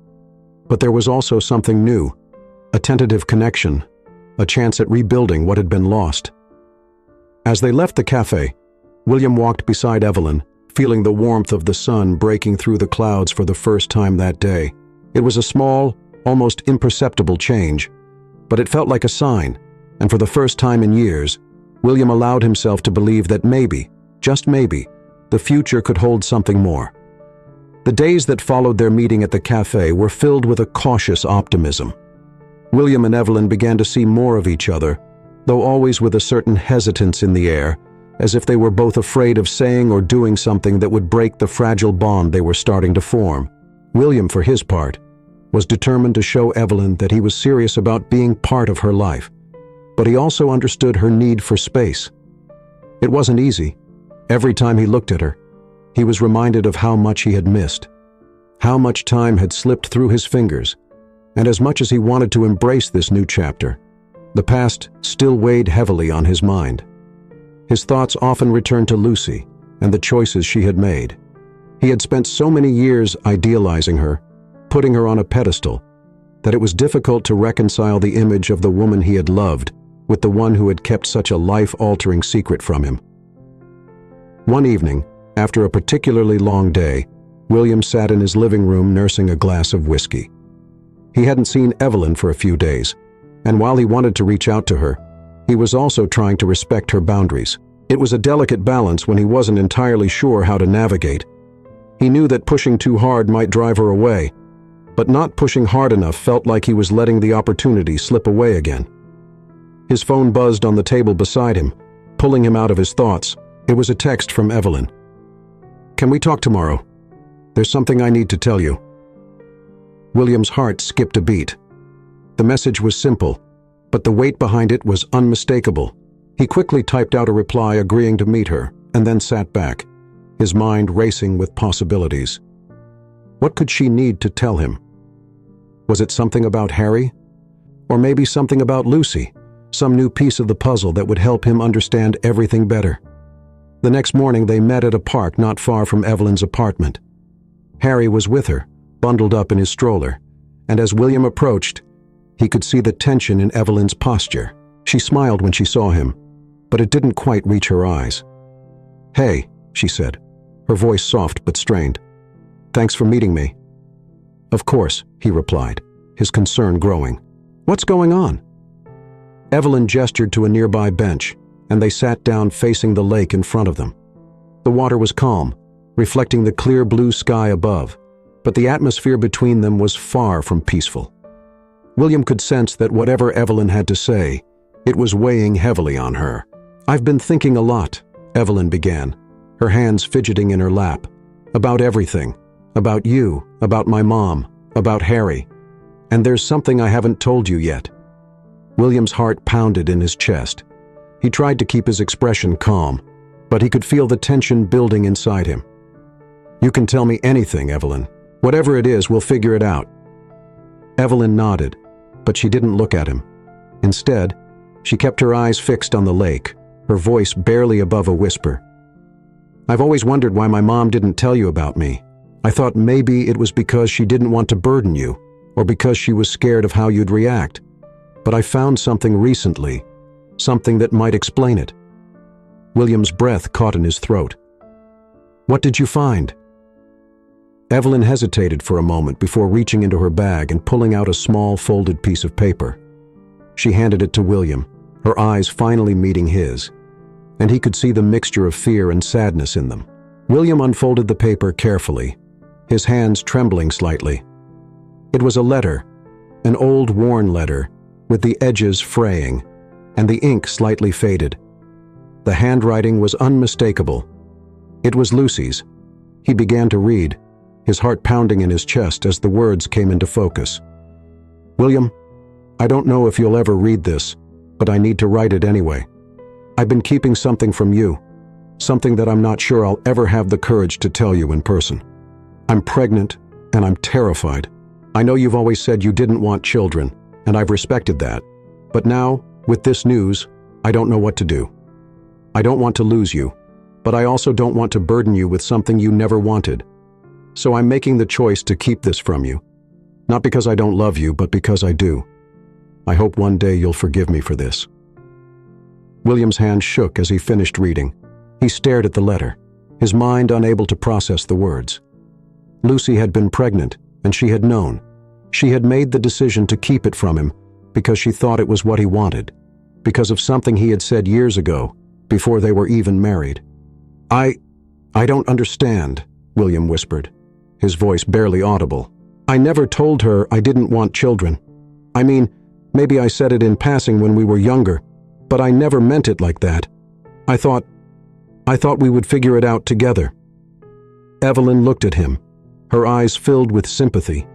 But there was also something new, a tentative connection, a chance at rebuilding what had been lost. As they left the cafe, William walked beside Evelyn, feeling the warmth of the sun breaking through the clouds for the first time that day. It was a small, almost imperceptible change, but it felt like a sign, and for the first time in years, William allowed himself to believe that maybe, just maybe, the future could hold something more. The days that followed their meeting at the cafe were filled with a cautious optimism. William and Evelyn began to see more of each other, though always with a certain hesitance in the air, as if they were both afraid of saying or doing something that would break the fragile bond they were starting to form. William, for his part, was determined to show Evelyn that he was serious about being part of her life, but he also understood her need for space. It wasn't easy. Every time he looked at her, he was reminded of how much he had missed, how much time had slipped through his fingers, and as much as he wanted to embrace this new chapter, the past still weighed heavily on his mind. His thoughts often returned to Lucy and the choices she had made. He had spent so many years idealizing her, putting her on a pedestal, that it was difficult to reconcile the image of the woman he had loved with the one who had kept such a life-altering secret from him. One evening, after a particularly long day, William sat in his living room nursing a glass of whiskey. He hadn't seen Evelyn for a few days, and while he wanted to reach out to her, he was also trying to respect her boundaries. It was a delicate balance when he wasn't entirely sure how to navigate. He knew that pushing too hard might drive her away, but not pushing hard enough felt like he was letting the opportunity slip away again. His phone buzzed on the table beside him, pulling him out of his thoughts. It was a text from Evelyn. "Can we talk tomorrow? There's something I need to tell you." William's heart skipped a beat. The message was simple, but the weight behind it was unmistakable. He quickly typed out a reply agreeing to meet her, and then sat back, his mind racing with possibilities. What could she need to tell him? Was it something about Harry? Or maybe something about Lucy, some new piece of the puzzle that would help him understand everything better? The next morning they met at a park not far from Evelyn's apartment. Harry was with her, bundled up in his stroller, and as William approached, he could see the tension in Evelyn's posture. She smiled when she saw him, but it didn't quite reach her eyes. "Hey," she said, her voice soft but strained. "Thanks for meeting me." "Of course," he replied, his concern growing. "What's going on?" Evelyn gestured to a nearby bench, and they sat down facing the lake in front of them. The water was calm, reflecting the clear blue sky above, but the atmosphere between them was far from peaceful. William could sense that whatever Evelyn had to say, it was weighing heavily on her. "I've been thinking a lot," Evelyn began, her hands fidgeting in her lap. "About everything. About you, about my mom, about Harry. And there's something I haven't told you yet." William's heart pounded in his chest. He tried to keep his expression calm, but he could feel the tension building inside him. "You can tell me anything, Evelyn. Whatever it is, we'll figure it out." Evelyn nodded, but she didn't look at him. Instead, she kept her eyes fixed on the lake, her voice barely above a whisper. "I've always wondered why my mom didn't tell you about me. I thought maybe it was because she didn't want to burden you, or because she was scared of how you'd react. But I found something recently, something that might explain it." William's breath caught in his throat. "What did you find?" Evelyn hesitated for a moment before reaching into her bag and pulling out a small folded piece of paper. She handed it to William, her eyes finally meeting his, and he could see the mixture of fear and sadness in them. William unfolded the paper carefully, his hands trembling slightly. It was a letter, an old worn letter, with the edges fraying, and the ink slightly faded. The handwriting was unmistakable. It was Lucy's. He began to read, his heart pounding in his chest as the words came into focus. "William, I don't know if you'll ever read this, but I need to write it anyway. I've been keeping something from you, something that I'm not sure I'll ever have the courage to tell you in person. I'm pregnant, and I'm terrified. I know you've always said you didn't want children, and I've respected that. But now, with this news, I don't know what to do. I don't want to lose you, but I also don't want to burden you with something you never wanted. So I'm making the choice to keep this from you. Not because I don't love you, but because I do. I hope one day you'll forgive me for this." William's hand shook as he finished reading. He stared at the letter, his mind unable to process the words. Lucy had been pregnant, and she had known. She had made the decision to keep it from him because she thought it was what he wanted, because of something he had said years ago, before they were even married. I don't understand," William whispered, his voice barely audible. "I never told her I didn't want children. I mean, maybe I said it in passing when we were younger, but I never meant it like that. I thought we would figure it out together." Evelyn looked at him, her eyes filled with sympathy.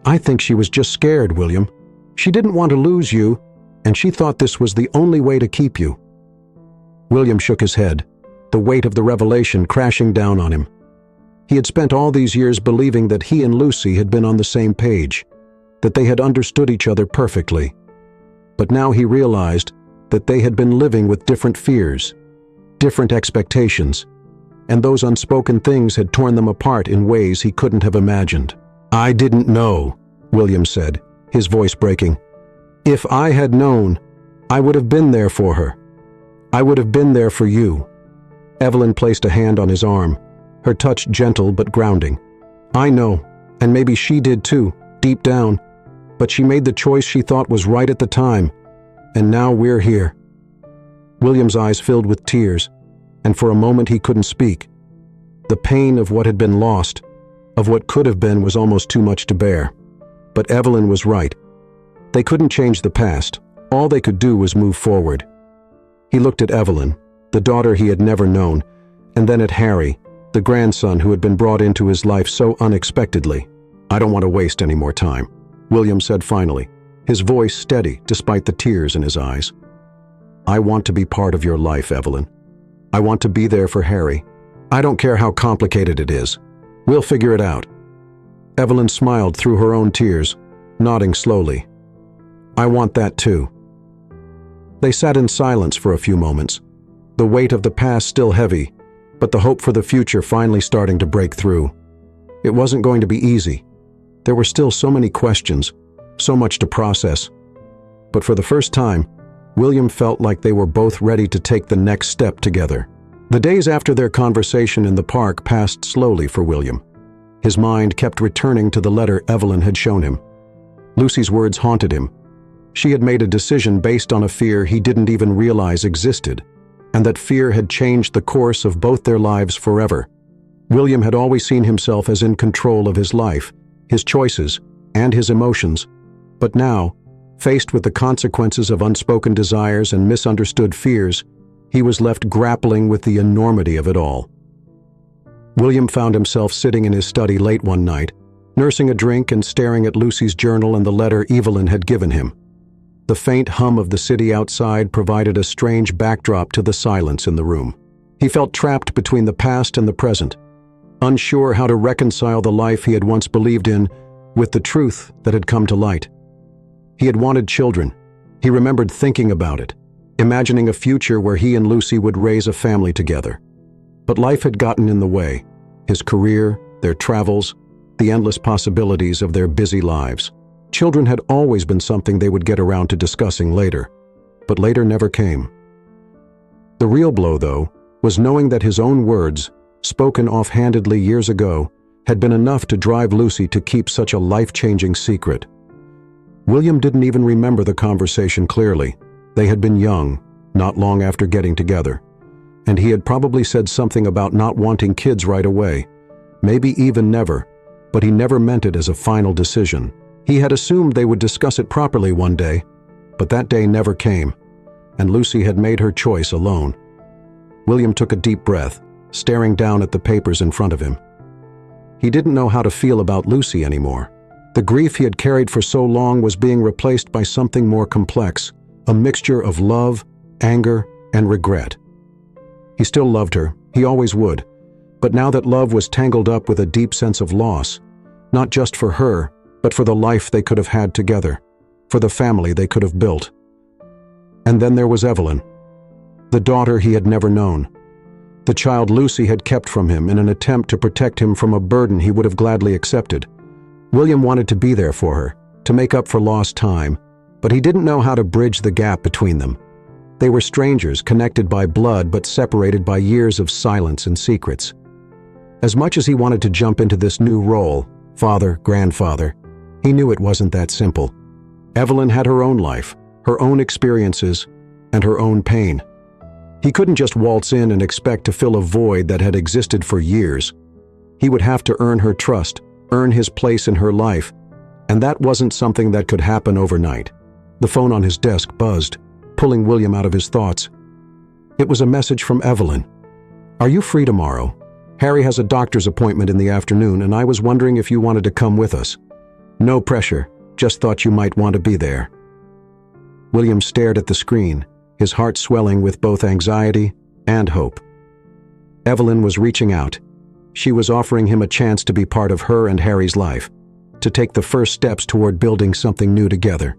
"I think she was just scared, William. She didn't want to lose you, and she thought this was the only way to keep you." William shook his head, the weight of the revelation crashing down on him. He had spent all these years believing that he and Lucy had been on the same page, that they had understood each other perfectly. But now he realized that they had been living with different fears, different expectations, and those unspoken things had torn them apart in ways he couldn't have imagined. "I didn't know," William said, his voice breaking. "If I had known, I would have been there for her. I would have been there for you." Evelyn placed a hand on his arm, her touch gentle but grounding. "I know, and maybe she did too, deep down, but she made the choice she thought was right at the time, and now we're here." William's eyes filled with tears, and for a moment he couldn't speak. The pain of what had been lost, of what could have been, was almost too much to bear. But Evelyn was right. They couldn't change the past. All they could do was move forward. He looked at Evelyn, the daughter he had never known, and then at Harry, the grandson who had been brought into his life so unexpectedly. "I don't want to waste any more time," William said finally, his voice steady despite the tears in his eyes. "I want to be part of your life, Evelyn. I want to be there for Harry. I don't care how complicated it is. We'll figure it out." Evelyn smiled through her own tears, nodding slowly. "I want that too." They sat in silence for a few moments, the weight of the past still heavy, but the hope for the future finally starting to break through. It wasn't going to be easy. There were still so many questions, so much to process. But for the first time, William felt like they were both ready to take the next step together. The days after their conversation in the park passed slowly for William. His mind kept returning to the letter Evelyn had shown him. Lucy's words haunted him. She had made a decision based on a fear he didn't even realize existed, and that fear had changed the course of both their lives forever. William had always seen himself as in control of his life, his choices, and his emotions, but now, faced with the consequences of unspoken desires and misunderstood fears, he was left grappling with the enormity of it all. William found himself sitting in his study late one night, nursing a drink and staring at Lucy's journal and the letter Evelyn had given him. The faint hum of the city outside provided a strange backdrop to the silence in the room. He felt trapped between the past and the present, unsure how to reconcile the life he had once believed in with the truth that had come to light. He had wanted children. He remembered thinking about it, imagining a future where he and Lucy would raise a family together. But life had gotten in the way, his career, their travels, the endless possibilities of their busy lives. Children had always been something they would get around to discussing later, but later never came. The real blow, though, was knowing that his own words, spoken offhandedly years ago, had been enough to drive Lucy to keep such a life-changing secret. William didn't even remember the conversation clearly. They had been young, not long after getting together, and he had probably said something about not wanting kids right away, maybe even never, but he never meant it as a final decision. He had assumed they would discuss it properly one day, but that day never came, and Lucy had made her choice alone. William took a deep breath, staring down at the papers in front of him. He didn't know how to feel about Lucy anymore. The grief he had carried for so long was being replaced by something more complex, a mixture of love, anger, and regret. He still loved her, he always would, but now that love was tangled up with a deep sense of loss, not just for her, but for the life they could have had together, for the family they could have built. And then there was Evelyn, the daughter he had never known, the child Lucy had kept from him in an attempt to protect him from a burden he would have gladly accepted. William wanted to be there for her, to make up for lost time, but he didn't know how to bridge the gap between them. They were strangers, connected by blood but separated by years of silence and secrets. As much as he wanted to jump into this new role, father, grandfather, he knew it wasn't that simple. Evelyn had her own life, her own experiences, and her own pain. He couldn't just waltz in and expect to fill a void that had existed for years. He would have to earn her trust, earn his place in her life, and that wasn't something that could happen overnight. The phone on his desk buzzed, pulling William out of his thoughts. It was a message from Evelyn. "Are you free tomorrow? Harry has a doctor's appointment in the afternoon, and I was wondering if you wanted to come with us. No pressure, just thought you might want to be there." William stared at the screen, his heart swelling with both anxiety and hope. Evelyn was reaching out. She was offering him a chance to be part of her and Harry's life, to take the first steps toward building something new together.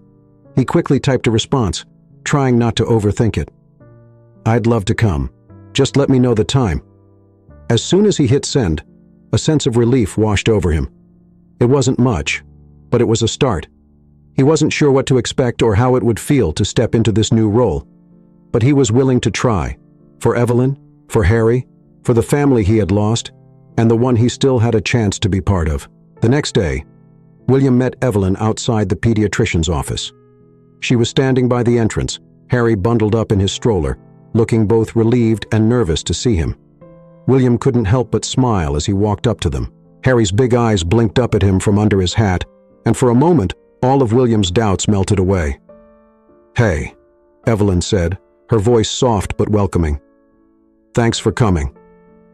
He quickly typed a response, trying not to overthink it. "I'd love to come. Just let me know the time." As soon as he hit send, a sense of relief washed over him. It wasn't much, but it was a start. He wasn't sure what to expect or how it would feel to step into this new role, but he was willing to try, for Evelyn, for Harry, for the family he had lost, and the one he still had a chance to be part of. The next day, William met Evelyn outside the pediatrician's office. She was standing by the entrance, Harry bundled up in his stroller, looking both relieved and nervous to see him. William couldn't help but smile as he walked up to them. Harry's big eyes blinked up at him from under his hat, and for a moment, all of William's doubts melted away. "Hey," Evelyn said, her voice soft but welcoming. "Thanks for coming."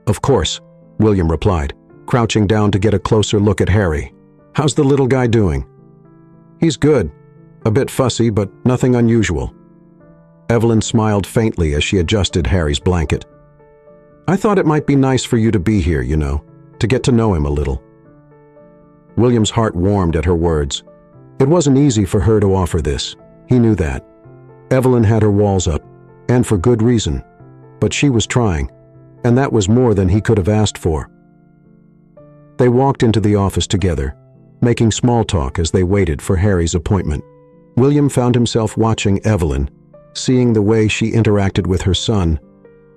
"Of course," William replied, crouching down to get a closer look at Harry. "How's the little guy doing?" "He's good. A bit fussy, but nothing unusual." Evelyn smiled faintly as she adjusted Harry's blanket. "I thought it might be nice for you to be here, to get to know him a little." William's heart warmed at her words. It wasn't easy for her to offer this. He knew that. Evelyn had her walls up, and for good reason. But she was trying, and that was more than he could have asked for. They walked into the office together, making small talk as they waited for Harry's appointment. William found himself watching Evelyn, seeing the way she interacted with her son,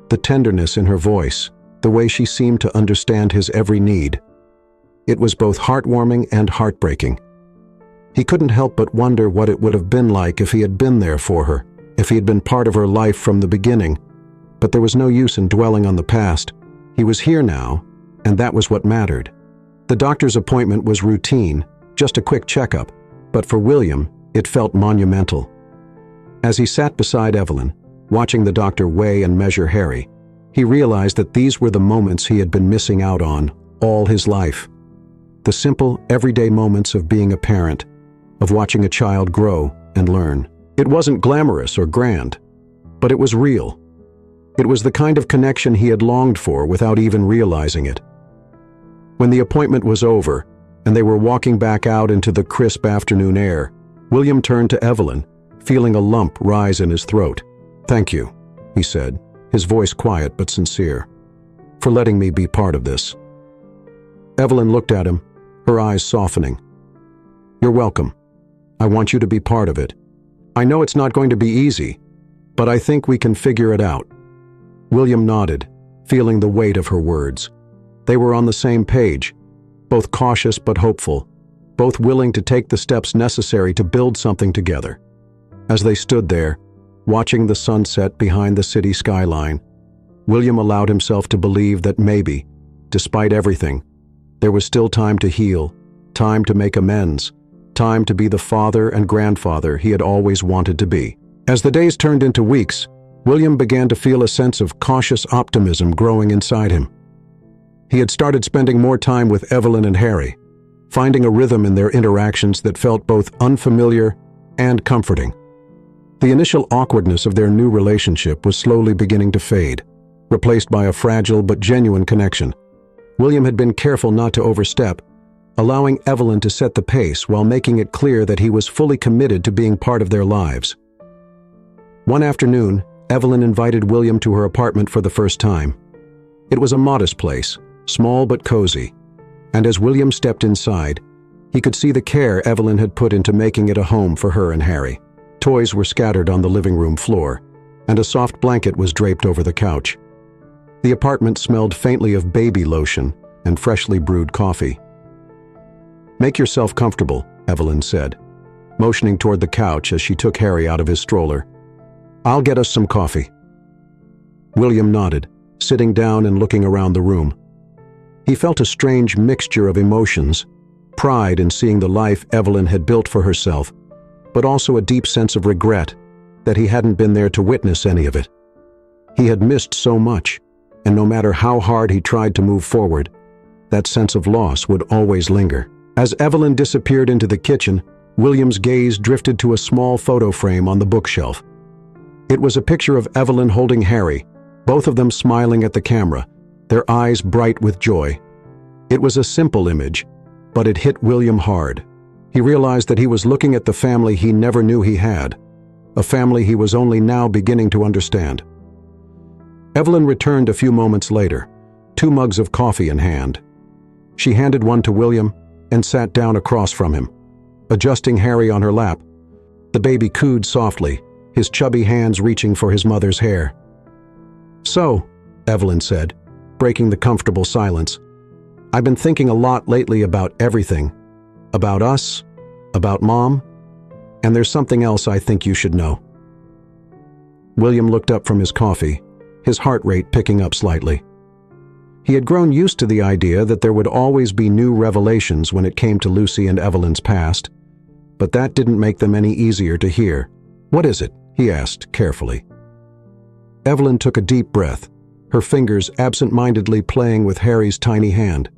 the tenderness in her voice, the way she seemed to understand his every need. It was both heartwarming and heartbreaking. He couldn't help but wonder what it would have been like if he had been there for her, if he had been part of her life from the beginning. But there was no use in dwelling on the past. He was here now, and that was what mattered. The doctor's appointment was routine, just a quick checkup, but for William, it felt monumental. As he sat beside Evelyn, watching the doctor weigh and measure Harry, he realized that these were the moments he had been missing out on all his life. The simple, everyday moments of being a parent, of watching a child grow and learn. It wasn't glamorous or grand, but it was real. It was the kind of connection he had longed for without even realizing it. When the appointment was over, and they were walking back out into the crisp afternoon air, William turned to Evelyn, feeling a lump rise in his throat. "Thank you," he said, his voice quiet but sincere, "for letting me be part of this." Evelyn looked at him, her eyes softening. "You're welcome. I want you to be part of it. I know it's not going to be easy, but I think we can figure it out." William nodded, feeling the weight of her words. They were on the same page, both cautious but hopeful, both willing to take the steps necessary to build something together. As they stood there, watching the sunset behind the city skyline, William allowed himself to believe that maybe, despite everything, there was still time to heal, time to make amends, time to be the father and grandfather he had always wanted to be. As the days turned into weeks, William began to feel a sense of cautious optimism growing inside him. He had started spending more time with Evelyn and Harry, finding a rhythm in their interactions that felt both unfamiliar and comforting. The initial awkwardness of their new relationship was slowly beginning to fade, replaced by a fragile but genuine connection. William had been careful not to overstep, allowing Evelyn to set the pace while making it clear that he was fully committed to being part of their lives. One afternoon, Evelyn invited William to her apartment for the first time. It was a modest place, small but cozy, and as William stepped inside, he could see the care Evelyn had put into making it a home for her and Harry. Toys were scattered on the living room floor, and a soft blanket was draped over the couch. The apartment smelled faintly of baby lotion and freshly brewed coffee. "Make yourself comfortable," Evelyn said, motioning toward the couch as she took Harry out of his stroller. "I'll get us some coffee." William nodded, sitting down and looking around the room. He felt a strange mixture of emotions, pride in seeing the life Evelyn had built for herself, but also a deep sense of regret that he hadn't been there to witness any of it. He had missed so much, and no matter how hard he tried to move forward, that sense of loss would always linger. As Evelyn disappeared into the kitchen, William's gaze drifted to a small photo frame on the bookshelf. It was a picture of Evelyn holding Harry, both of them smiling at the camera, their eyes bright with joy. It was a simple image, but it hit William hard. He realized that he was looking at the family he never knew he had, a family he was only now beginning to understand. Evelyn returned a few moments later, 2 mugs of coffee in hand. She handed one to William and sat down across from him, adjusting Harry on her lap. The baby cooed softly, his chubby hands reaching for his mother's hair. "So," Evelyn said, breaking the comfortable silence, "I've been thinking a lot lately about everything. About us, about Mom, and there's something else I think you should know." William looked up from his coffee, his heart rate picking up slightly. He had grown used to the idea that there would always be new revelations when it came to Lucy and Evelyn's past, but that didn't make them any easier to hear. "What is it?" he asked carefully. Evelyn took a deep breath, her fingers absent-mindedly playing with Harry's tiny hand.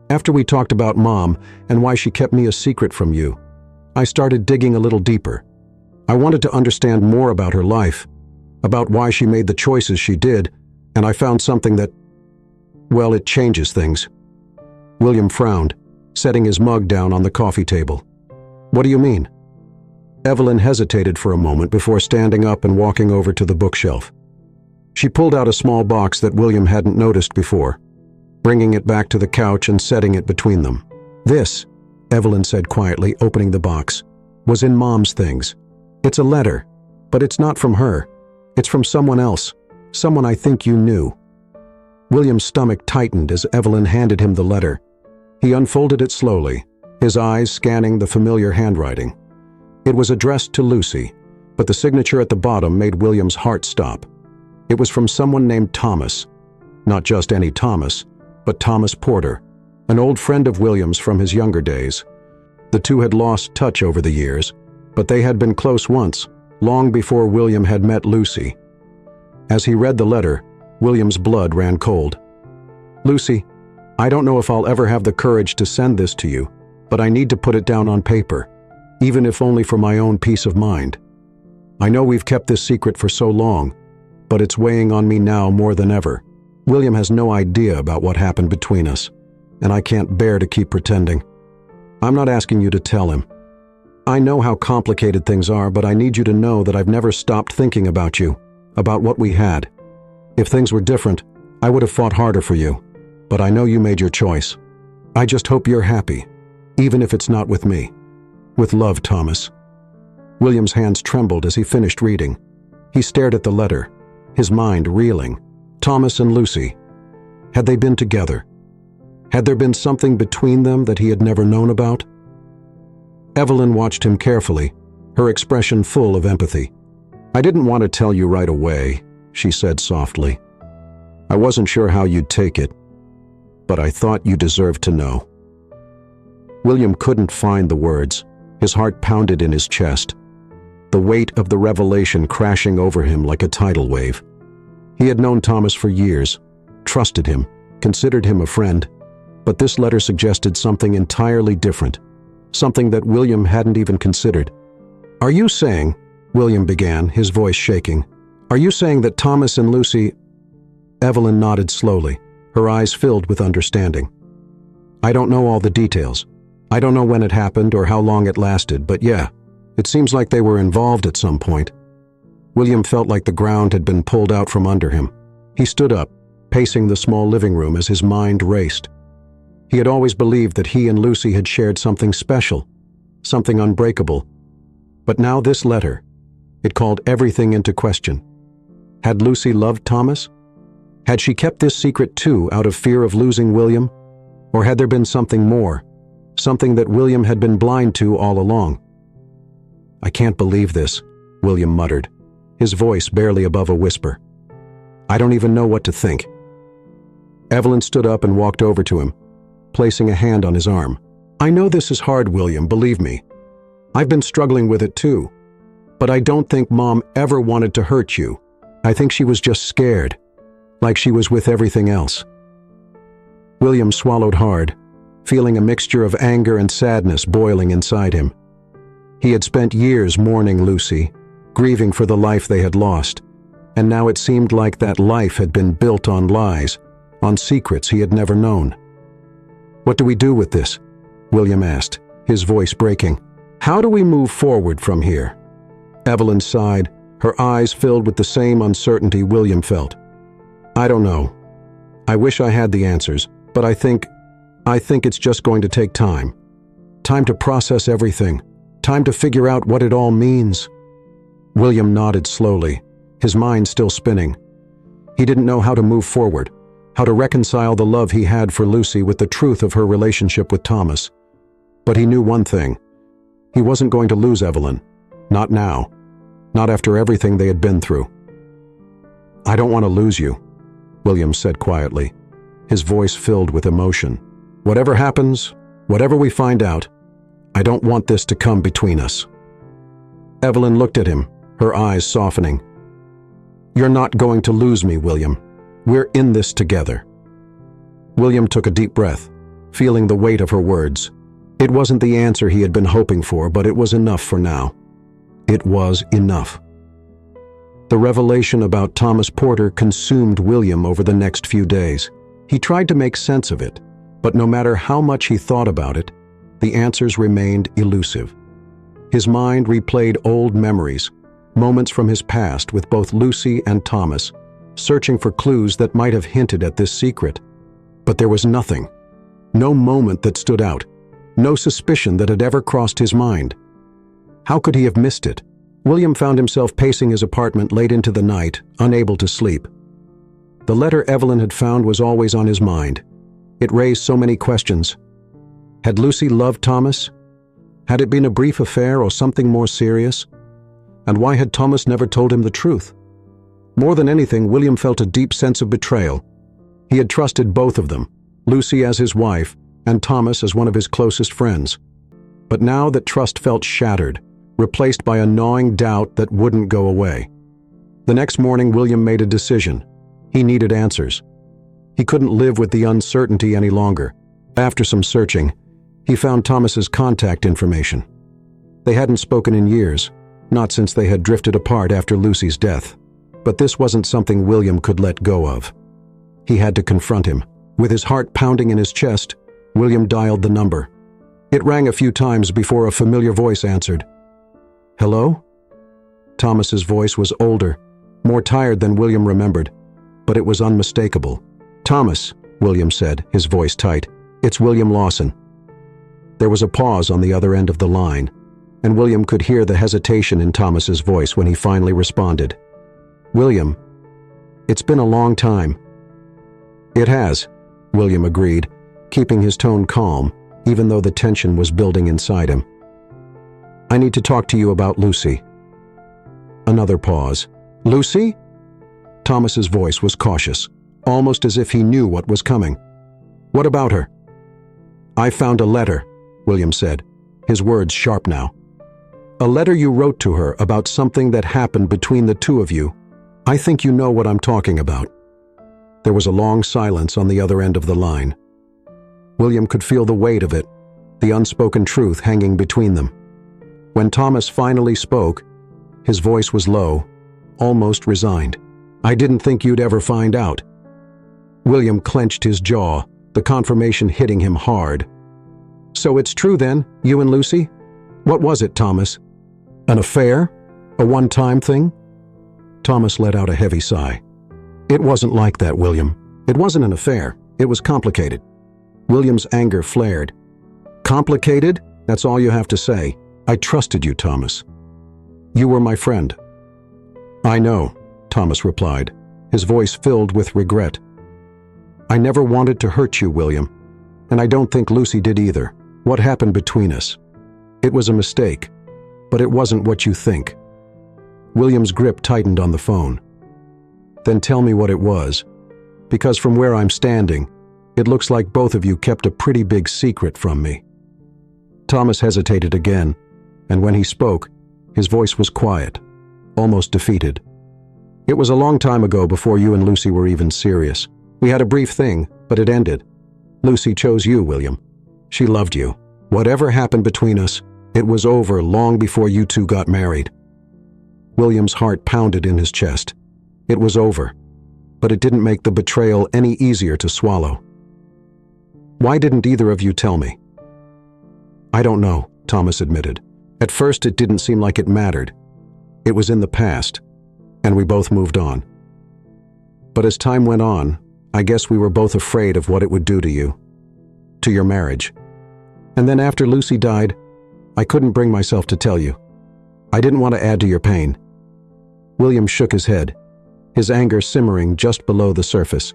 "After we talked about Mom and why she kept me a secret from you, I started digging a little deeper. I wanted to understand more about her life, about why she made the choices she did, and I found something that, well, it changes things." William frowned, setting his mug down on the coffee table. "What do you mean?" Evelyn hesitated for a moment before standing up and walking over to the bookshelf. She pulled out a small box that William hadn't noticed before, bringing it back to the couch and setting it between them. "This," Evelyn said quietly, opening the box, "was in Mom's things. It's a letter, but it's not from her. It's from someone else, someone I think you knew." William's stomach tightened as Evelyn handed him the letter. He unfolded it slowly, his eyes scanning the familiar handwriting. It was addressed to Lucy, but the signature at the bottom made William's heart stop. It was from someone named Thomas. Not just any Thomas, but Thomas Porter, an old friend of William's from his younger days. The two had lost touch over the years, but they had been close once, long before William had met Lucy. As he read the letter, William's blood ran cold. "Lucy, I don't know if I'll ever have the courage to send this to you, but I need to put it down on paper, even if only for my own peace of mind. I know we've kept this secret for so long, but it's weighing on me now more than ever. William has no idea about what happened between us, and I can't bear to keep pretending. I'm not asking you to tell him. I know how complicated things are, but I need you to know that I've never stopped thinking about you, about what we had. If things were different, I would have fought harder for you, but I know you made your choice. I just hope you're happy, even if it's not with me. With love, Thomas." William's hands trembled as he finished reading. He stared at the letter, his mind reeling. Thomas and Lucy. Had they been together? Had there been something between them that he had never known about? Evelyn watched him carefully, her expression full of empathy. "I didn't want to tell you right away," she said softly. "I wasn't sure how you'd take it, but I thought you deserved to know." William couldn't find the words. His heart pounded in his chest. the weight of the revelation crashing over him like a tidal wave. He had known Thomas for years, trusted him, considered him a friend, but this letter suggested something entirely different, something that William hadn't even considered. "Are you saying," William began, his voice shaking, "are you saying that Thomas and Lucy—" Evelyn nodded slowly, her eyes filled with understanding. "I don't know all the details. I don't know when it happened or how long it lasted, but yeah, it seems like they were involved at some point." William felt like the ground had been pulled out from under him. He stood up, pacing the small living room as his mind raced. He had always believed that he and Lucy had shared something special, something unbreakable. But now this letter, it called everything into question. Had Lucy loved Thomas? Had she kept this secret too out of fear of losing William? Or had there been something more, something that William had been blind to all along? "I can't believe this," William muttered, his voice barely above a whisper. "I don't even know what to think." Evelyn stood up and walked over to him, placing a hand on his arm. "I know this is hard, William, believe me. I've been struggling with it too. But I don't think Mom ever wanted to hurt you. I think she was just scared, like she was with everything else." William swallowed hard, feeling a mixture of anger and sadness boiling inside him. He had spent years mourning Lucy, grieving for the life they had lost, and now it seemed like that life had been built on lies, on secrets he had never known. "What do we do with this?" William asked, his voice breaking. "How do we move forward from here?" Evelyn sighed, her eyes filled with the same uncertainty William felt. "I don't know. I wish I had the answers, but I think it's just going to take time. Time to process everything. Time to figure out what it all means." William nodded slowly, his mind still spinning. He didn't know how to move forward, how to reconcile the love he had for Lucy with the truth of her relationship with Thomas. But he knew one thing. He wasn't going to lose Evelyn. Not now. Not after everything they had been through. "I don't want to lose you," William said quietly, his voice filled with emotion. "Whatever happens, whatever we find out, I don't want this to come between us." Evelyn looked at him, her eyes softening. "You're not going to lose me, William. We're in this together." William took a deep breath, feeling the weight of her words. It wasn't the answer he had been hoping for, but it was enough for now. It was enough. The revelation about Thomas Porter consumed William over the next few days. He tried to make sense of it, but no matter how much he thought about it, the answers remained elusive. His mind replayed old memories, moments from his past with both Lucy and Thomas, searching for clues that might have hinted at this secret. But there was nothing. No moment that stood out. No suspicion that had ever crossed his mind. How could he have missed it? William found himself pacing his apartment late into the night, unable to sleep. The letter Evelyn had found was always on his mind. It raised so many questions. Had Lucy loved Thomas? Had it been a brief affair or something more serious? And why had Thomas never told him the truth? More than anything, William felt a deep sense of betrayal. He had trusted both of them, Lucy as his wife and Thomas as one of his closest friends. But now that trust felt shattered, replaced by a gnawing doubt that wouldn't go away. The next morning, William made a decision. He needed answers. He couldn't live with the uncertainty any longer. After some searching, he found Thomas's contact information. They hadn't spoken in years, not since they had drifted apart after Lucy's death. But this wasn't something William could let go of. He had to confront him. With his heart pounding in his chest, William dialed the number. It rang a few times before a familiar voice answered. "Hello?" Thomas's voice was older, more tired than William remembered, but it was unmistakable. "Thomas," William said, his voice tight. "It's William Lawson." There was a pause on the other end of the line, and William could hear the hesitation in Thomas's voice when he finally responded. "William, it's been a long time." "It has," William agreed, keeping his tone calm, even though the tension was building inside him. "I need to talk to you about Lucy." Another pause. "Lucy?" Thomas's voice was cautious, almost as if he knew what was coming. "What about her?" "I found a letter," William said, his words sharp now. A letter you wrote to her about something that happened between the two of you. I think you know what I'm talking about." There was a long silence on the other end of the line. William could feel the weight of it, the unspoken truth hanging between them. When Thomas finally spoke, his voice was low, almost resigned. "I didn't think you'd ever find out." William clenched his jaw, the confirmation hitting him hard. "So it's true then, you and Lucy? What was it, Thomas? An affair? A one-time thing?" Thomas let out a heavy sigh. "It wasn't like that, William. It wasn't an affair. It was complicated." William's anger flared. "Complicated? That's all you have to say. I trusted you, Thomas. You were my friend." "I know," Thomas replied, his voice filled with regret. "I never wanted to hurt you, William, and I don't think Lucy did either. What happened between us? It was a mistake, but it wasn't what you think." William's grip tightened on the phone. "Then tell me what it was, because from where I'm standing, it looks like both of you kept a pretty big secret from me." Thomas hesitated again, and when he spoke, his voice was quiet, almost defeated. "It was a long time ago before you and Lucy were even serious. We had a brief thing, but it ended. Lucy chose you, William. She loved you. Whatever happened between us, it was over long before you two got married." William's heart pounded in his chest. It was over, but it didn't make the betrayal any easier to swallow. "Why didn't either of you tell me?" "I don't know," Thomas admitted. "At first it didn't seem like it mattered. It was in the past, and we both moved on. But as time went on, I guess we were both afraid of what it would do to you, to your marriage. And then after Lucy died, I couldn't bring myself to tell you. I didn't want to add to your pain." William shook his head, his anger simmering just below the surface.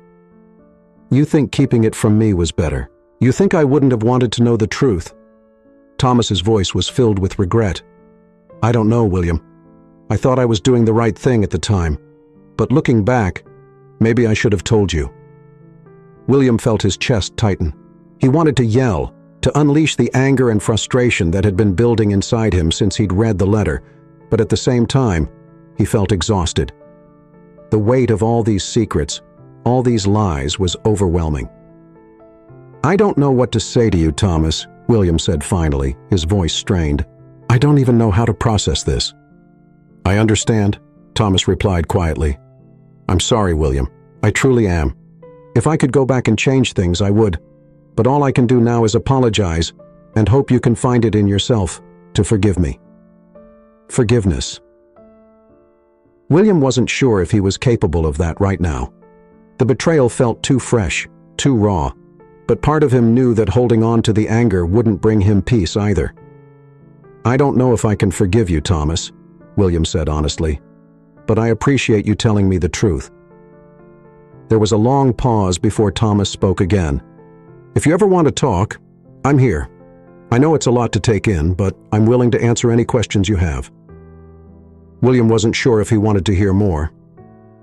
"You think keeping it from me was better. You think I wouldn't have wanted to know the truth." Thomas's voice was filled with regret. "I don't know, William. I thought I was doing the right thing at the time, but looking back, maybe I should have told you." William felt his chest tighten. He wanted to yell, to unleash the anger and frustration that had been building inside him since he'd read the letter, but at the same time, he felt exhausted. The weight of all these secrets, all these lies, was overwhelming. "I don't know what to say to you, Thomas," William said finally, his voice strained. "I don't even know how to process this." "I understand," Thomas replied quietly. "I'm sorry, William. I truly am. If I could go back and change things, I would. But all I can do now is apologize and hope you can find it in yourself to forgive me." Forgiveness. William wasn't sure if he was capable of that right now. The betrayal felt too fresh, too raw, but part of him knew that holding on to the anger wouldn't bring him peace either. "I don't know if I can forgive you, Thomas," William said honestly, "but I appreciate you telling me the truth." There was a long pause before Thomas spoke again. "If you ever want to talk, I'm here. I know it's a lot to take in, but I'm willing to answer any questions you have." William wasn't sure if he wanted to hear more.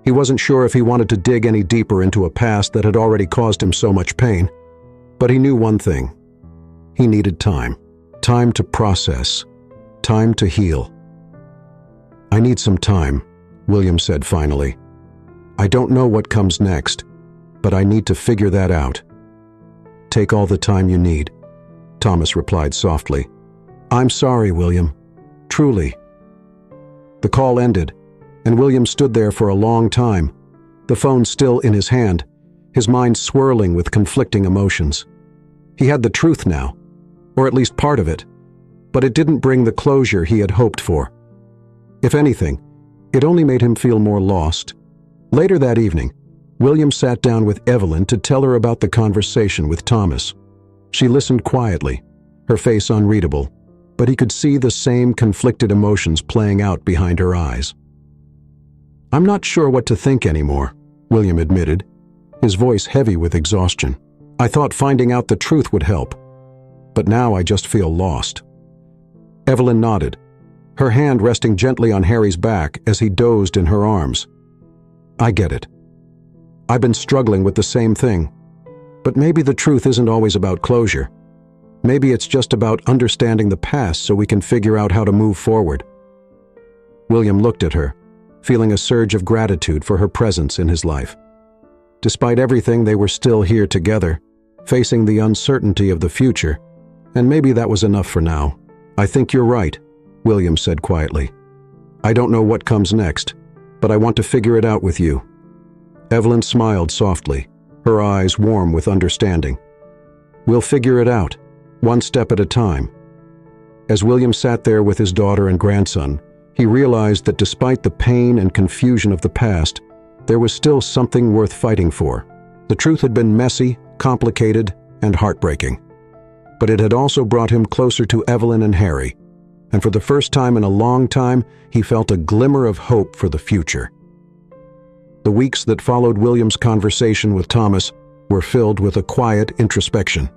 He wasn't sure if he wanted to dig any deeper into a past that had already caused him so much pain. But he knew one thing. He needed time. Time to process. Time to heal. "I need some time," William said finally. "I don't know what comes next, but I need to figure that out." "Take all the time you need," Thomas replied softly. "I'm sorry, William. Truly." The call ended, and William stood there for a long time, the phone still in his hand, his mind swirling with conflicting emotions. He had the truth now, or at least part of it, but it didn't bring the closure he had hoped for. If anything, it only made him feel more lost. Later that evening, William sat down with Evelyn to tell her about the conversation with Thomas. She listened quietly, her face unreadable, but he could see the same conflicted emotions playing out behind her eyes. "I'm not sure what to think anymore," William admitted, his voice heavy with exhaustion. "I thought finding out the truth would help, but now I just feel lost." Evelyn nodded, her hand resting gently on Harry's back as he dozed in her arms. "I get it. I've been struggling with the same thing, but maybe the truth isn't always about closure. Maybe it's just about understanding the past so we can figure out how to move forward." William looked at her, feeling a surge of gratitude for her presence in his life. Despite everything, they were still here together, facing the uncertainty of the future, and maybe that was enough for now. "I think you're right," William said quietly. "I don't know what comes next, but I want to figure it out with you." Evelyn smiled softly, her eyes warm with understanding. "We'll figure it out, one step at a time." As William sat there with his daughter and grandson, he realized that despite the pain and confusion of the past, there was still something worth fighting for. The truth had been messy, complicated, and heartbreaking. But it had also brought him closer to Evelyn and Harry, and for the first time in a long time, he felt a glimmer of hope for the future. The weeks that followed William's conversation with Thomas were filled with a quiet introspection.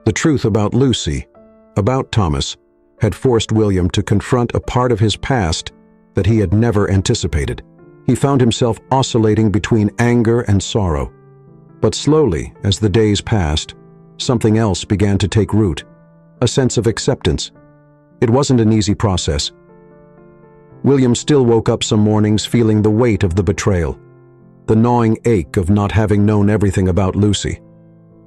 The truth about Lucy, about Thomas, had forced William to confront a part of his past that he had never anticipated. He found himself oscillating between anger and sorrow. But slowly, as the days passed, something else began to take root, a sense of acceptance. It wasn't an easy process. William still woke up some mornings feeling the weight of the betrayal, the gnawing ache of not having known everything about Lucy.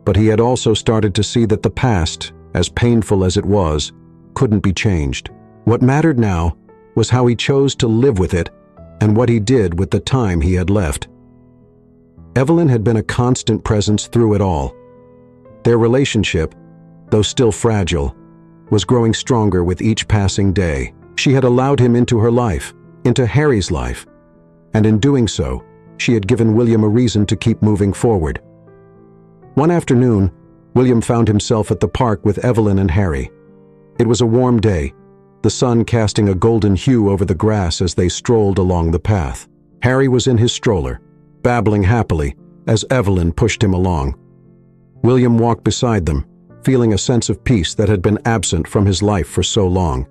But he had also started to see that the past, as painful as it was, couldn't be changed. What mattered now was how he chose to live with it and what he did with the time he had left. Evelyn had been a constant presence through it all. Their relationship, though still fragile, was growing stronger with each passing day. She had allowed him into her life, into Harry's life, and in doing so, she had given William a reason to keep moving forward. One afternoon, William found himself at the park with Evelyn and Harry. It was a warm day, the sun casting a golden hue over the grass as they strolled along the path. Harry was in his stroller, babbling happily as Evelyn pushed him along. William walked beside them, feeling a sense of peace that had been absent from his life for so long.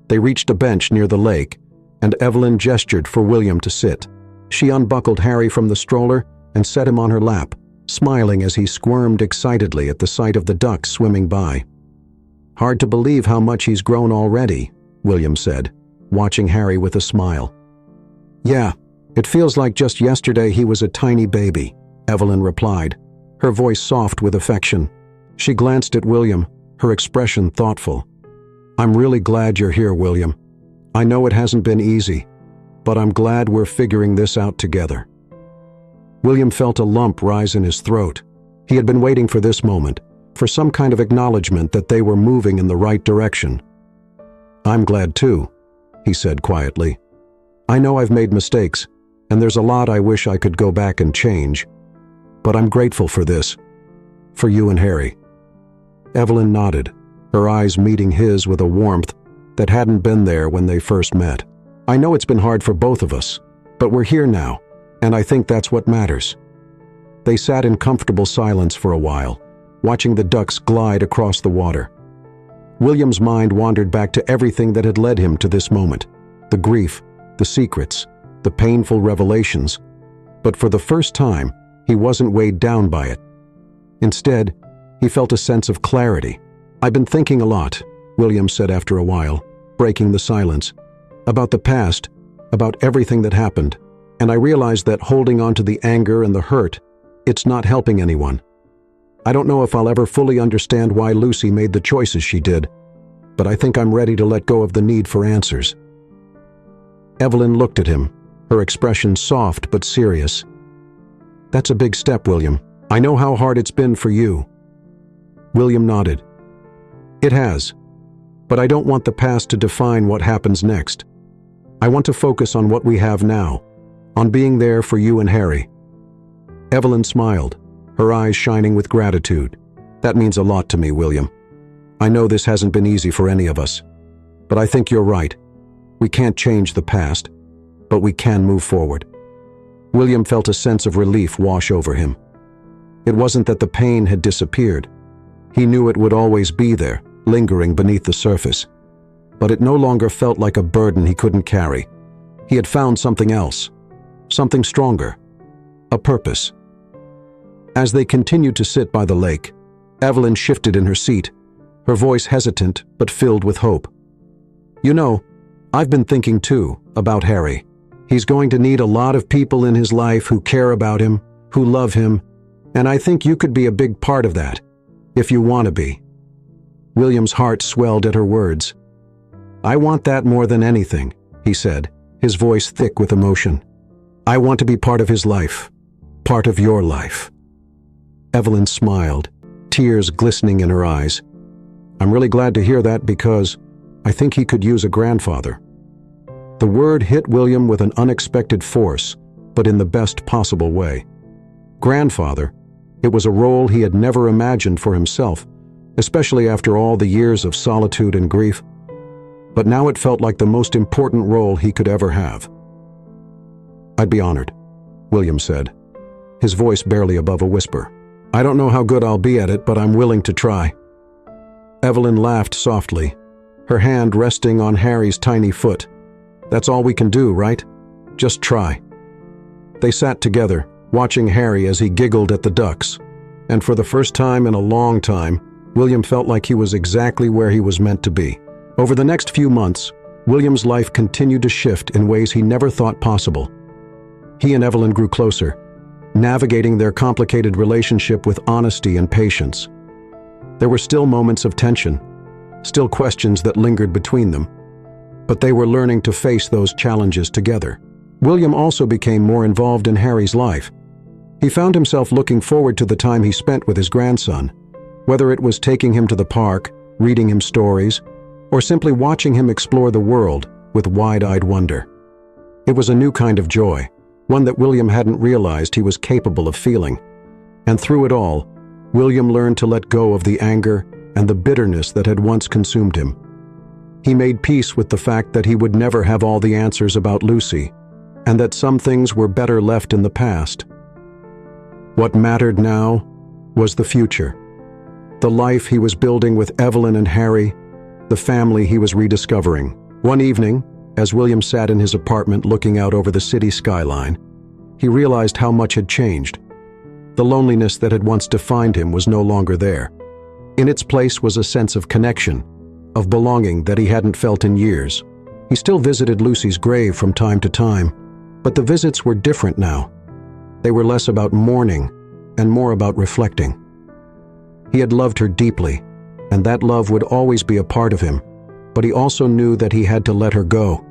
They reached a bench near the lake, and Evelyn gestured for William to sit. She unbuckled Harry from the stroller and set him on her lap, smiling as he squirmed excitedly at the sight of the ducks swimming by. "Hard to believe how much he's grown already," William said, watching Harry with a smile. "Yeah, it feels like just yesterday he was a tiny baby," Evelyn replied, her voice soft with affection. She glanced at William, her expression thoughtful. "I'm really glad you're here, William. I know it hasn't been easy, but I'm glad we're figuring this out together." William felt a lump rise in his throat. He had been waiting for this moment, for some kind of acknowledgement that they were moving in the right direction. "I'm glad too," he said quietly. "I know I've made mistakes, and there's a lot I wish I could go back and change. But I'm grateful for this, for you and Harry." Evelyn nodded, her eyes meeting his with a warmth that hadn't been there when they first met. "I know it's been hard for both of us, but we're here now, and I think that's what matters." They sat in comfortable silence for a while, watching the ducks glide across the water. William's mind wandered back to everything that had led him to this moment, the grief, the secrets, the painful revelations. But for the first time, he wasn't weighed down by it. Instead, he felt a sense of clarity. "I've been thinking a lot," William said after a while, breaking the silence, "about the past, about everything that happened, and I realized that holding on to the anger and the hurt, it's not helping anyone. I don't know if I'll ever fully understand why Lucy made the choices she did, but I think I'm ready to let go of the need for answers." Evelyn looked at him, her expression soft but serious. "That's a big step, William. I know how hard it's been for you." William nodded. "It has, but I don't want the past to define what happens next. I want to focus on what we have now, on being there for you and Harry." Evelyn smiled, her eyes shining with gratitude. "That means a lot to me, William. I know this hasn't been easy for any of us, but I think you're right. We can't change the past, but we can move forward." William felt a sense of relief wash over him. It wasn't that the pain had disappeared. He knew it would always be there, lingering beneath the surface. But it no longer felt like a burden he couldn't carry. He had found something else, something stronger, a purpose. As they continued to sit by the lake, Evelyn shifted in her seat, her voice hesitant but filled with hope. "You know, I've been thinking too about Harry. He's going to need a lot of people in his life who care about him, who love him, and I think you could be a big part of that, if you want to be." William's heart swelled at her words. "I want that more than anything," he said, his voice thick with emotion. "I want to be part of his life, part of your life." Evelyn smiled, tears glistening in her eyes. "I'm really glad to hear that because I think he could use a grandfather." The word hit William with an unexpected force, but in the best possible way. Grandfather, it was a role he had never imagined for himself, especially after all the years of solitude and grief. But now it felt like the most important role he could ever have. "I'd be honored," William said, his voice barely above a whisper. "I don't know how good I'll be at it, but I'm willing to try." Evelyn laughed softly, her hand resting on Harry's tiny foot. "That's all we can do, right? Just try." They sat together, watching Harry as he giggled at the ducks, and for the first time in a long time, William felt like he was exactly where he was meant to be. Over the next few months, William's life continued to shift in ways he never thought possible. He and Evelyn grew closer, navigating their complicated relationship with honesty and patience. There were still moments of tension, still questions that lingered between them, but they were learning to face those challenges together. William also became more involved in Harry's life. He found himself looking forward to the time he spent with his grandson, whether it was taking him to the park, reading him stories, or simply watching him explore the world with wide-eyed wonder. It was a new kind of joy, one that William hadn't realized he was capable of feeling. And through it all, William learned to let go of the anger and the bitterness that had once consumed him. He made peace with the fact that he would never have all the answers about Lucy, and that some things were better left in the past. What mattered now was the future. The life he was building with Evelyn and Harry, the family he was rediscovering. One evening, as William sat in his apartment looking out over the city skyline, he realized how much had changed. The loneliness that had once defined him was no longer there. In its place was a sense of connection, of belonging that he hadn't felt in years. He still visited Lucy's grave from time to time, but the visits were different now. They were less about mourning and more about reflecting. He had loved her deeply, and that love would always be a part of him, but he also knew that he had to let her go,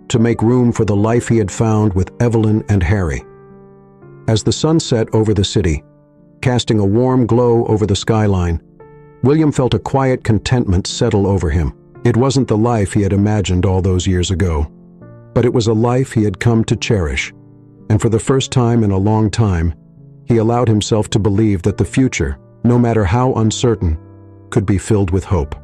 to make room for the life he had found with Evelyn and Harry. As the sun set over the city, casting a warm glow over the skyline, William felt a quiet contentment settle over him. It wasn't the life he had imagined all those years ago, but it was a life he had come to cherish, and for the first time in a long time, he allowed himself to believe that the future, no matter how uncertain, could be filled with hope.